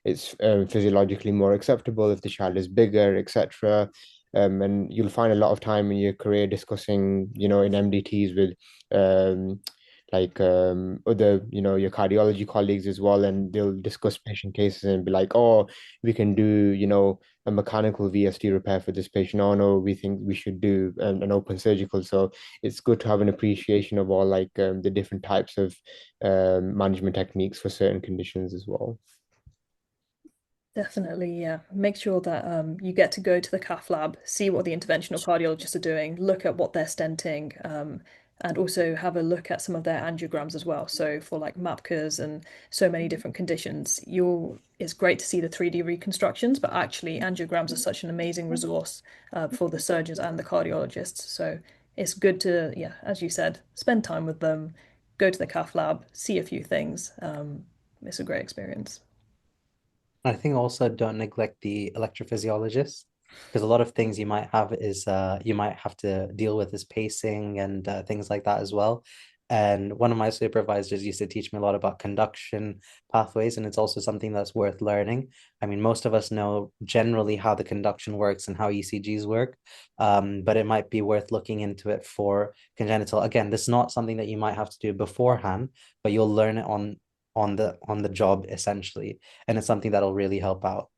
it's physiologically more acceptable if the child is bigger, etc. And you'll find a lot of time in your career discussing, in MDTs with other, your cardiology colleagues as well, and they'll discuss patient cases and be like, oh, we can do, a mechanical VSD repair for this patient. Oh no, we think we should do an open surgical. So it's good to have an appreciation of all the different types of management techniques for certain conditions as well. Definitely, yeah. Make sure that you get to go to the cath lab, see what the interventional cardiologists are doing, look at what they're stenting, and also have a look at some of their angiograms as well. So for like MAPCAs and so many different conditions, it's great to see the 3D reconstructions, but actually angiograms are such an amazing resource for the surgeons and the cardiologists. So it's good to, yeah, as you said, spend time with them, go to the cath lab, see a few things. It's a great experience. I think also don't neglect the electrophysiologist, because a lot of things you might have is you might have to deal with is pacing and things like that as well. And one of my supervisors used to teach me a lot about conduction pathways, and it's also something that's worth learning. I mean, most of us know generally how the conduction works and how ECGs work, but it might be worth looking into it for congenital. Again, this is not something that you might have to do beforehand, but you'll learn it on the job essentially, and it's something that'll really help out.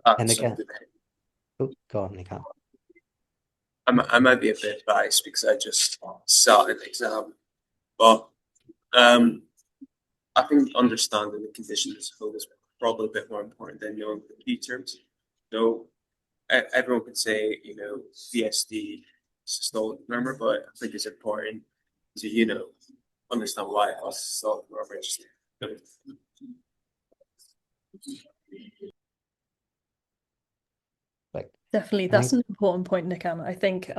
And again, Absolutely. go on, Nikan. I might be a bit biased because I just saw an exam, but I think understanding the condition as a whole is probably a bit more important than knowing the key terms. So everyone can say, VSD, systolic murmur, but I think it's important to, understand why it was systolic murmur. Like, Definitely, I that's think an important point, Nikam. I think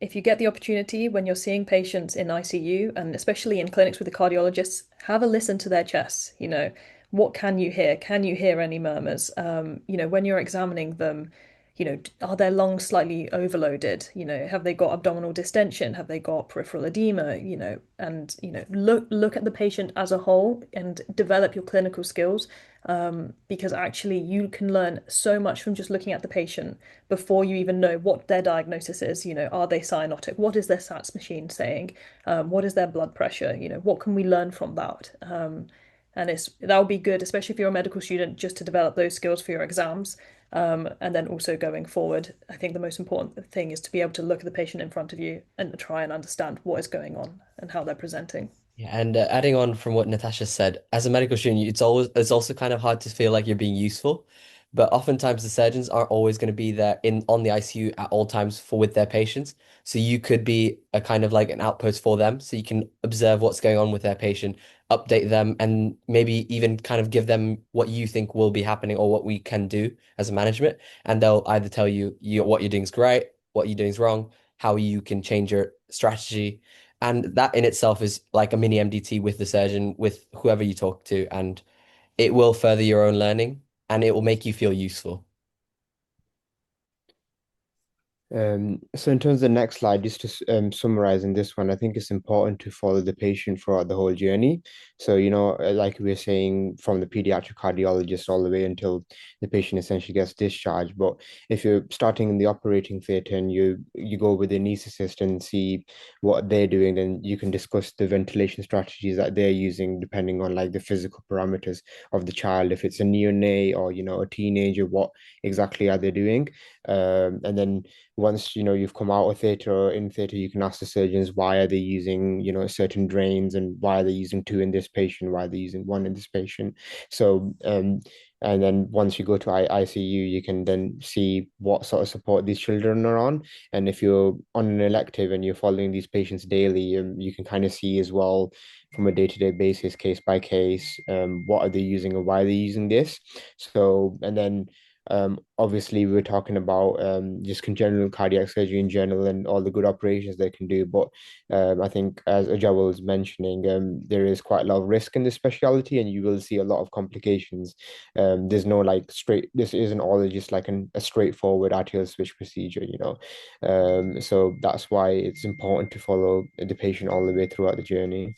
if you get the opportunity when you're seeing patients in ICU and especially in clinics with the cardiologists, have a listen to their chests. What can you hear? Can you hear any murmurs? When you're examining them, are their lungs slightly overloaded? Have they got abdominal distension? Have they got peripheral edema? And look at the patient as a whole and develop your clinical skills. Because actually you can learn so much from just looking at the patient before you even know what their diagnosis is. Are they cyanotic? What is their SATS machine saying? What is their blood pressure? What can we learn from that? And that would be good, especially if you're a medical student, just to develop those skills for your exams. And then also going forward, I think the most important thing is to be able to look at the patient in front of you and try and understand what is going on and how they're presenting. Yeah, and adding on from what Natasha said, as a medical student, it's also kind of hard to feel like you're being useful, but oftentimes the surgeons aren't always going to be there in on the ICU at all times for with their patients. So you could be a kind of like an outpost for them, so you can observe what's going on with their patient, update them, and maybe even kind of give them what you think will be happening or what we can do as a management, and they'll either tell you what you're doing is great, what you're doing is wrong, how you can change your strategy. And that in itself is like a mini MDT with the surgeon, with whoever you talk to, and it will further your own learning and it will make you feel useful. So in terms of the next slide, just to summarize in this one, I think it's important to follow the patient throughout the whole journey. So, like we were saying, from the pediatric cardiologist all the way until the patient essentially gets discharged. But if you're starting in the operating theatre and you go with the anesthetist and see what they're doing, then you can discuss the ventilation strategies that they're using, depending on like the physical parameters of the child. If it's a neonate or, a teenager, what exactly are they doing? And then once you've come out of theatre or in theatre, you can ask the surgeons why are they using certain drains, and why are they using two in this patient, why are they using one in this patient. So and then once you go to ICU, you can then see what sort of support these children are on. And if you're on an elective and you're following these patients daily, you can kind of see as well from a day-to-day basis, case by case, what are they using and why are they using this. So, and then obviously, we're talking about just congenital cardiac surgery in general and all the good operations they can do. But I think, as Ajawal was mentioning, there is quite a lot of risk in this specialty, and you will see a lot of complications. There's no this isn't all just like a straightforward arterial switch procedure. So that's why it's important to follow the patient all the way throughout the journey.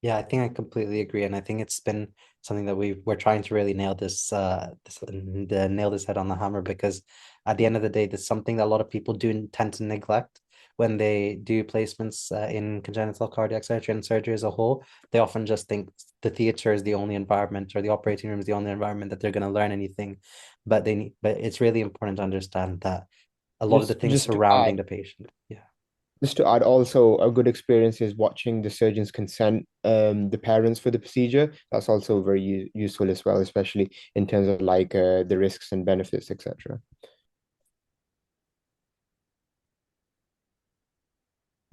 Yeah, I think I completely agree, and I think it's been something that we're trying to really nail nail this head on the hammer, because at the end of the day, there's something that a lot of people do tend to neglect when they do placements in congenital cardiac surgery and surgery as a whole. They often just think the theater is the only environment, or the operating room is the only environment that they're going to learn anything. But it's really important to understand that a lot of the things Just to surrounding add, the patient. Yeah. also a good experience is watching the surgeons consent the parents for the procedure. That's also very useful as well, especially in terms of like the risks and benefits, etc.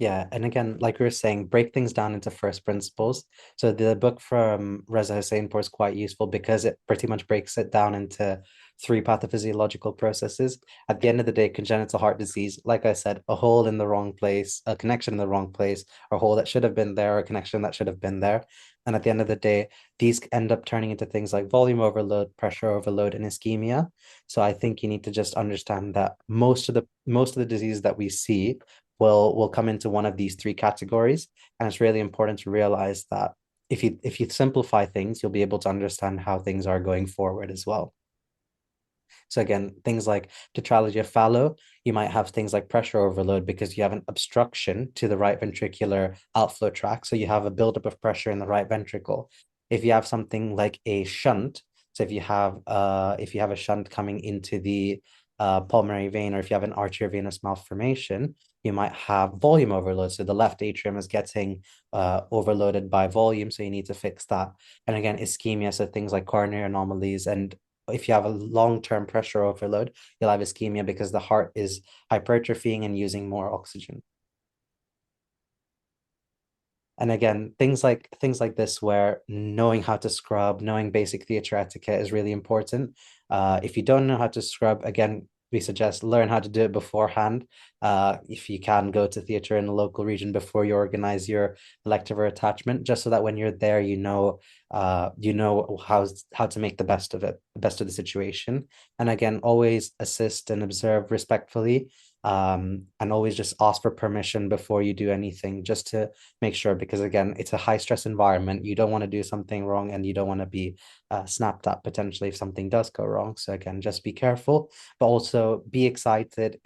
Yeah, and again, like we were saying, break things down into first principles. So the book from Reza Hussainpour is quite useful because it pretty much breaks it down into three pathophysiological processes. At the end of the day, congenital heart disease, like I said, a hole in the wrong place, a connection in the wrong place, or a hole that should have been there, or a connection that should have been there. And at the end of the day, these end up turning into things like volume overload, pressure overload, and ischemia. So I think you need to just understand that most of the diseases that we see will come into one of these three categories. And it's really important to realize that if you simplify things, you'll be able to understand how things are going forward as well. So again, things like tetralogy of Fallot, you might have things like pressure overload because you have an obstruction to the right ventricular outflow tract. So you have a buildup of pressure in the right ventricle. If you have something like a shunt, so if you have a shunt coming into the pulmonary vein, or if you have an arteriovenous malformation, you might have volume overload. So the left atrium is getting overloaded by volume, so you need to fix that. And again, ischemia, so things like coronary anomalies. And if you have a long-term pressure overload, you'll have ischemia because the heart is hypertrophying and using more oxygen. And again, things like this, where knowing how to scrub, knowing basic theater etiquette is really important. If you don't know how to scrub, again, we suggest learn how to do it beforehand. If you can, go to theater in the local region before you organize your elective or attachment, just so that when you're there, you know how to make the best of it, the best of the situation. And again, always assist and observe respectfully. And always just ask for permission before you do anything, just to make sure, because again, it's a high stress environment. You don't want to do something wrong, and you don't want to be snapped at potentially if something does go wrong. So again, just be careful, but also be excited.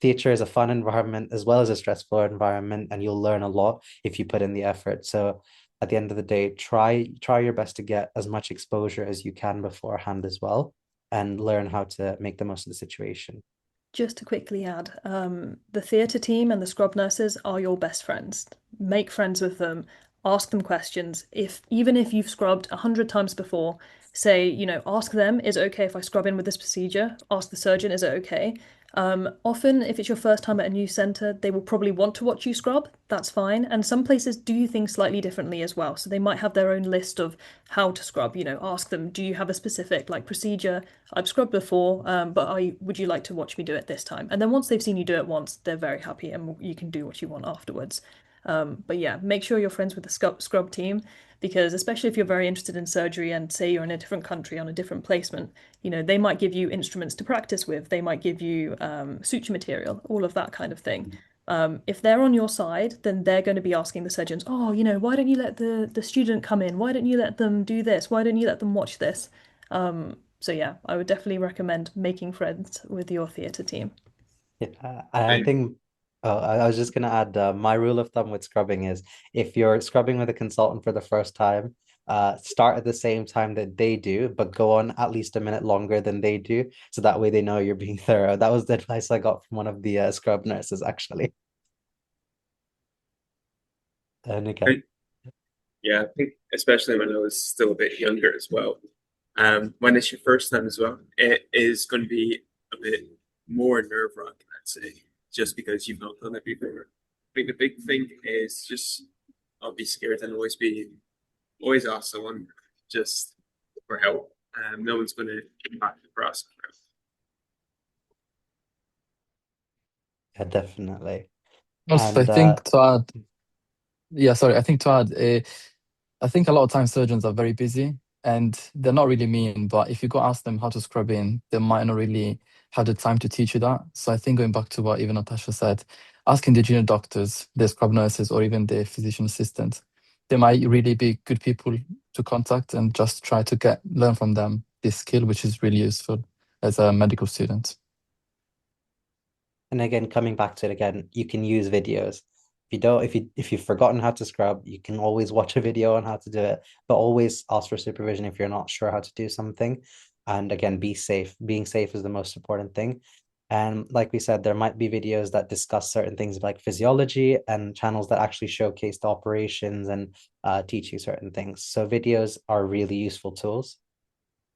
Theater is a fun environment as well as a stressful environment, and you'll learn a lot if you put in the effort. So at the end of the day, try your best to get as much exposure as you can beforehand as well, and learn how to make the most of the situation. Just to quickly add, the theatre team and the scrub nurses are your best friends. Make friends with them, ask them questions. Even if you've scrubbed 100 times before, say, ask them, is it okay if I scrub in with this procedure? Ask the surgeon, is it okay? Often, if it's your first time at a new centre, they will probably want to watch you scrub. That's fine. And some places do things slightly differently as well. So they might have their own list of how to scrub. Ask them, do you have a specific procedure? I've scrubbed before, but would you like to watch me do it this time? And then once they've seen you do it once, they're very happy, and you can do what you want afterwards. But yeah, make sure you're friends with the scrub team, because especially if you're very interested in surgery and say you're in a different country on a different placement, they might give you instruments to practice with. They might give you suture material, all of that kind of thing. If they're on your side, then they're going to be asking the surgeons, oh, why don't you let the student come in? Why don't you let them do this? Why don't you let them watch this? So yeah, I would definitely recommend making friends with your theatre team. Yeah, I think I was just gonna add, my rule of thumb with scrubbing is, if you're scrubbing with a consultant for the first time, start at the same time that they do, but go on at least a minute longer than they do, so that way they know you're being thorough. That was the advice I got from one of the scrub nurses, actually. And again, Yeah, I think especially when I was still a bit younger as well. When it's your first time as well, it is going to be a bit more nerve-wracking, I'd say, just because you've not done it before. I think the big thing is just not be scared and always ask someone just for help. No one's going to impact the process. yeah, definitely. Also, I And think to add, yeah, sorry, I think to add, I think a lot of times surgeons are very busy and they're not really mean, but if you go ask them how to scrub in, they might not really have the time to teach you that. So I think going back to what even Natasha said, asking the junior doctors, the scrub nurses, or even the physician assistants, they might really be good people to contact and just try to learn from them this skill, which is really useful as a medical student. And again, coming back to it again, you can use videos. If you've forgotten how to scrub, you can always watch a video on how to do it, but always ask for supervision if you're not sure how to do something. And again, be safe. Being safe is the most important thing. And like we said, there might be videos that discuss certain things like physiology and channels that actually showcase the operations and teach you certain things. So videos are really useful tools.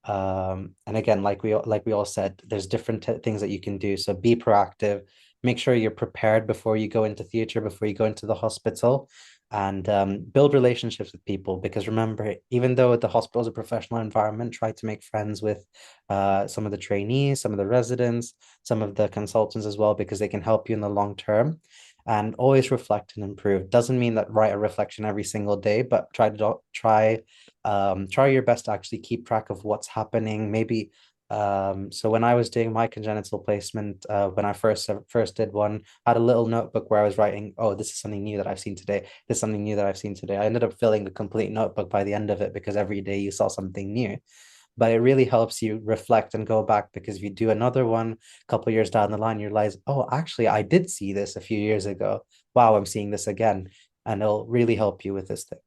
And again, like we all said, there's different things that you can do. So be proactive, make sure you're prepared before you go into theater, before you go into the hospital, and build relationships with people. Because remember, even though the hospital is a professional environment, try to make friends with some of the trainees, some of the residents, some of the consultants as well, because they can help you in the long term. And always reflect and improve. Doesn't mean that write a reflection every single day, but try your best to actually keep track of what's happening. Maybe so when I was doing my congenital placement, when I first did one, I had a little notebook where I was writing, oh, this is something new that I've seen today. This is something new that I've seen today. I ended up filling the complete notebook by the end of it because every day you saw something new. But it really helps you reflect and go back, because if you do another one a couple of years down the line, you realize, oh, actually, I did see this a few years ago. Wow, I'm seeing this again. And it'll really help you with this thing.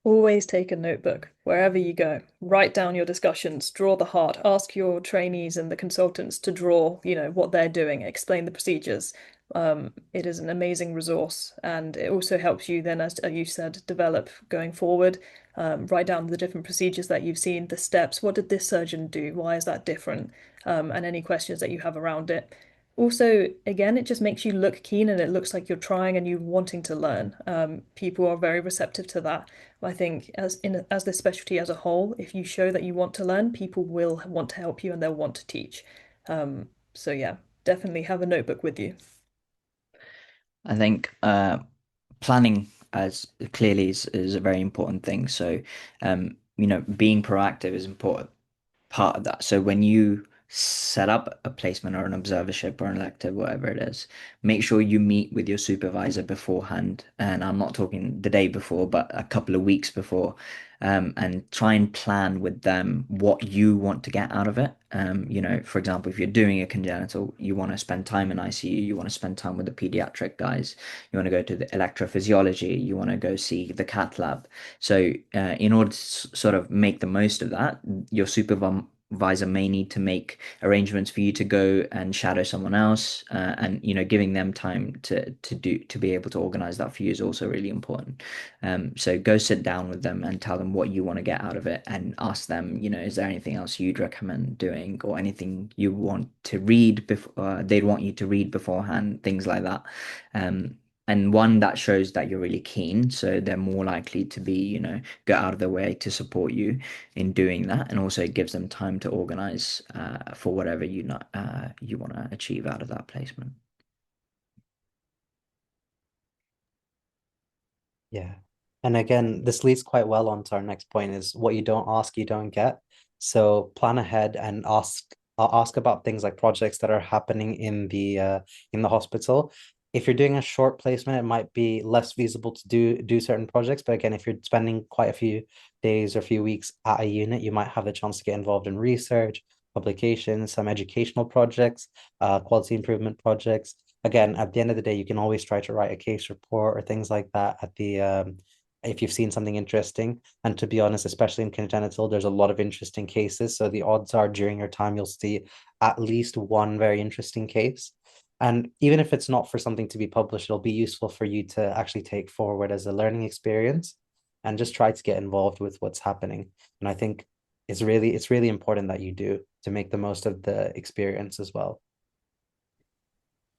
Always take a notebook wherever you go. Write down your discussions, draw the heart, ask your trainees and the consultants to draw, what they're doing, explain the procedures. It is an amazing resource, and it also helps you then, as you said, develop going forward. Write down the different procedures that you've seen, the steps. What did this surgeon do? Why is that different? And any questions that you have around it. Also, again, it just makes you look keen, and it looks like you're trying and you're wanting to learn. People are very receptive to that. I think as this specialty as a whole, if you show that you want to learn, people will want to help you and they'll want to teach. So yeah, definitely have a notebook with you. I think planning as clearly is a very important thing. So, being proactive is important part of that. So when you set up a placement or an observership or an elective, whatever it is, make sure you meet with your supervisor beforehand. And I'm not talking the day before, but a couple of weeks before, and try and plan with them what you want to get out of it. For example, if you're doing a congenital, you want to spend time in ICU, you want to spend time with the pediatric guys, you want to go to the electrophysiology, you want to go see the cath lab. So, in order to sort of make the most of that, your supervisor may need to make arrangements for you to go and shadow someone else, and giving them time to be able to organize that for you is also really important. So go sit down with them and tell them what you want to get out of it, and ask them, is there anything else you'd recommend doing, or anything you want to read before they'd want you to read beforehand, things like that. And one that shows that you're really keen, so they're more likely to be, go out of their way to support you in doing that, and also it gives them time to organize for whatever you want to achieve out of that placement. Yeah. And again, this leads quite well on to our next point, is what you don't ask, you don't get. So plan ahead and ask about things like projects that are happening in the hospital. If you're doing a short placement, it might be less feasible to do certain projects. But again, if you're spending quite a few days or a few weeks at a unit, you might have the chance to get involved in research, publications, some educational projects, quality improvement projects. Again, at the end of the day, you can always try to write a case report or things like that at the if you've seen something interesting. And to be honest, especially in congenital, there's a lot of interesting cases. So the odds are during your time, you'll see at least one very interesting case. And even if it's not for something to be published, it'll be useful for you to actually take forward as a learning experience, and just try to get involved with what's happening. And I think it's really important that you do, to make the most of the experience as well.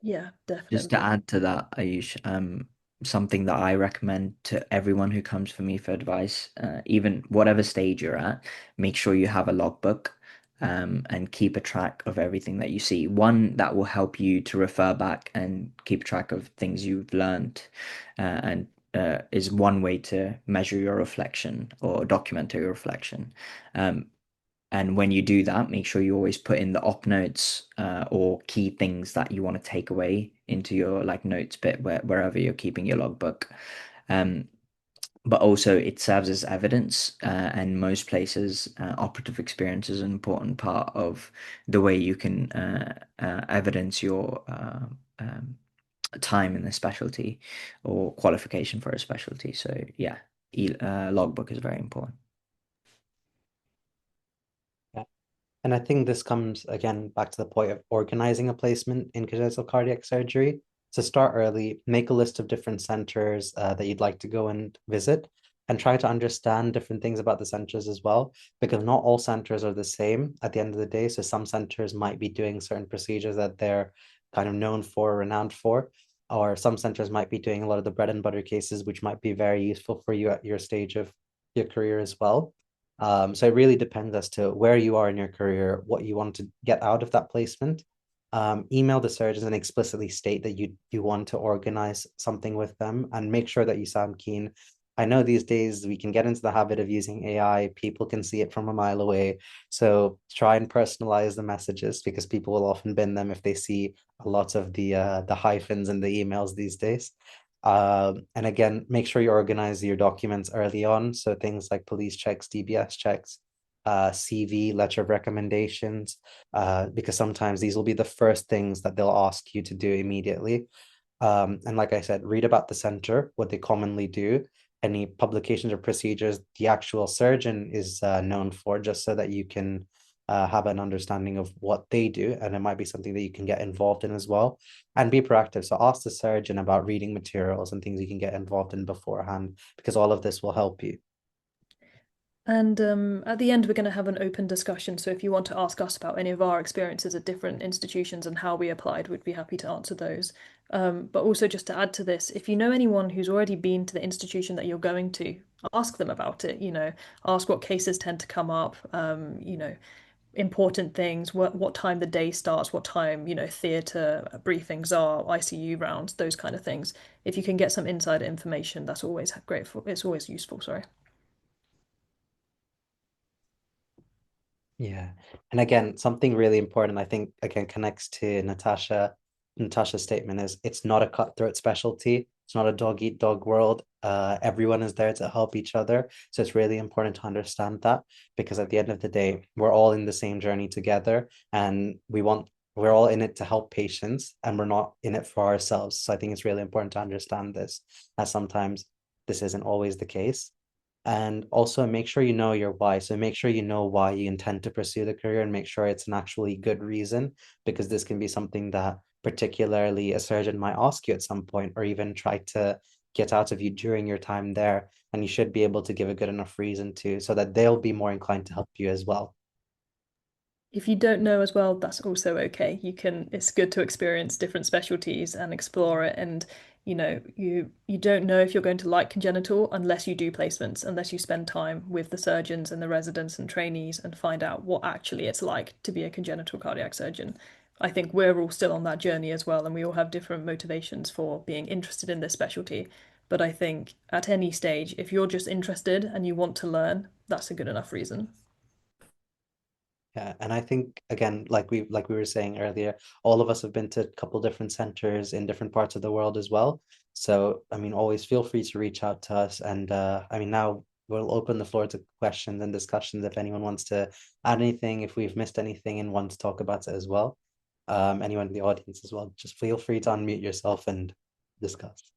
Yeah, Just to definitely. add to that, Ayush, something that I recommend to everyone who comes for me for advice, even whatever stage you're at, make sure you have a logbook, and keep a track of everything that you see. One that will help you to refer back and keep track of things you've learned, and is one way to measure your reflection or document your reflection. And when you do that, make sure you always put in the op notes, or key things that you want to take away into your like notes bit wherever you're keeping your logbook. But also it serves as evidence, and most places, operative experience is an important part of the way you can evidence your time in the specialty or qualification for a specialty. So yeah, logbook is very important. Yeah. And I think this comes again back to the point of organizing a placement in congenital cardiac surgery. So start early, make a list of different centers that you'd like to go and visit, and try to understand different things about the centers as well, because not all centers are the same at the end of the day. So some centers might be doing certain procedures that they're kind of known for, renowned for, or some centers might be doing a lot of the bread and butter cases, which might be very useful for you at your stage of your career as well. So it really depends as to where you are in your career, what you want to get out of that placement. Email the surgeons and explicitly state that you want to organize something with them, and make sure that you sound keen. I know these days we can get into the habit of using AI. People can see it from a mile away. So try and personalize the messages, because people will often bin them if they see a lot of the hyphens in the emails these days. And again, make sure you organize your documents early on. So things like police checks, DBS checks, CV, letter of recommendations, because sometimes these will be the first things that they'll ask you to do immediately. And like I said, read about the center, what they commonly do, any publications or procedures the actual surgeon is known for, just so that you can have an understanding of what they do, and it might be something that you can get involved in as well. And be proactive. So ask the surgeon about reading materials and things you can get involved in beforehand, because all of this will help you. And at the end, we're going to have an open discussion. So if you want to ask us about any of our experiences at different institutions and how we applied, we'd be happy to answer those. But also, just to add to this, if you know anyone who's already been to the institution that you're going to, ask them about it. Ask what cases tend to come up. Important things, what time the day starts, what time, theatre briefings are, ICU rounds, those kind of things. If you can get some insider information, that's always grateful. It's always useful, sorry. Yeah. And again, something really important, I think, again, connects to Natasha's statement is it's not a cutthroat specialty. It's not a dog eat dog world. Everyone is there to help each other. So it's really important to understand that, because at the end of the day, we're all in the same journey together, and we're all in it to help patients, and we're not in it for ourselves. So I think it's really important to understand this, as sometimes this isn't always the case. And also make sure you know your why. So make sure you know why you intend to pursue the career, and make sure it's an actually good reason, because this can be something that particularly a surgeon might ask you at some point, or even try to get out of you during your time there. And you should be able to give a good enough reason to, so that they'll be more inclined to help you as well. If you don't know as well, that's also okay. It's good to experience different specialties and explore it. And you don't know if you're going to like congenital unless you do placements, unless you spend time with the surgeons and the residents and trainees and find out what actually it's like to be a congenital cardiac surgeon. I think we're all still on that journey as well, and we all have different motivations for being interested in this specialty. But I think at any stage, if you're just interested and you want to learn, that's a good enough reason. Yeah, and I think again, like we were saying earlier, all of us have been to a couple different centers in different parts of the world as well. So I mean, always feel free to reach out to us. And I mean, now we'll open the floor to questions and discussions if anyone wants to add anything, if we've missed anything and want to talk about it as well. Anyone in the audience as well, just feel free to unmute yourself and discuss.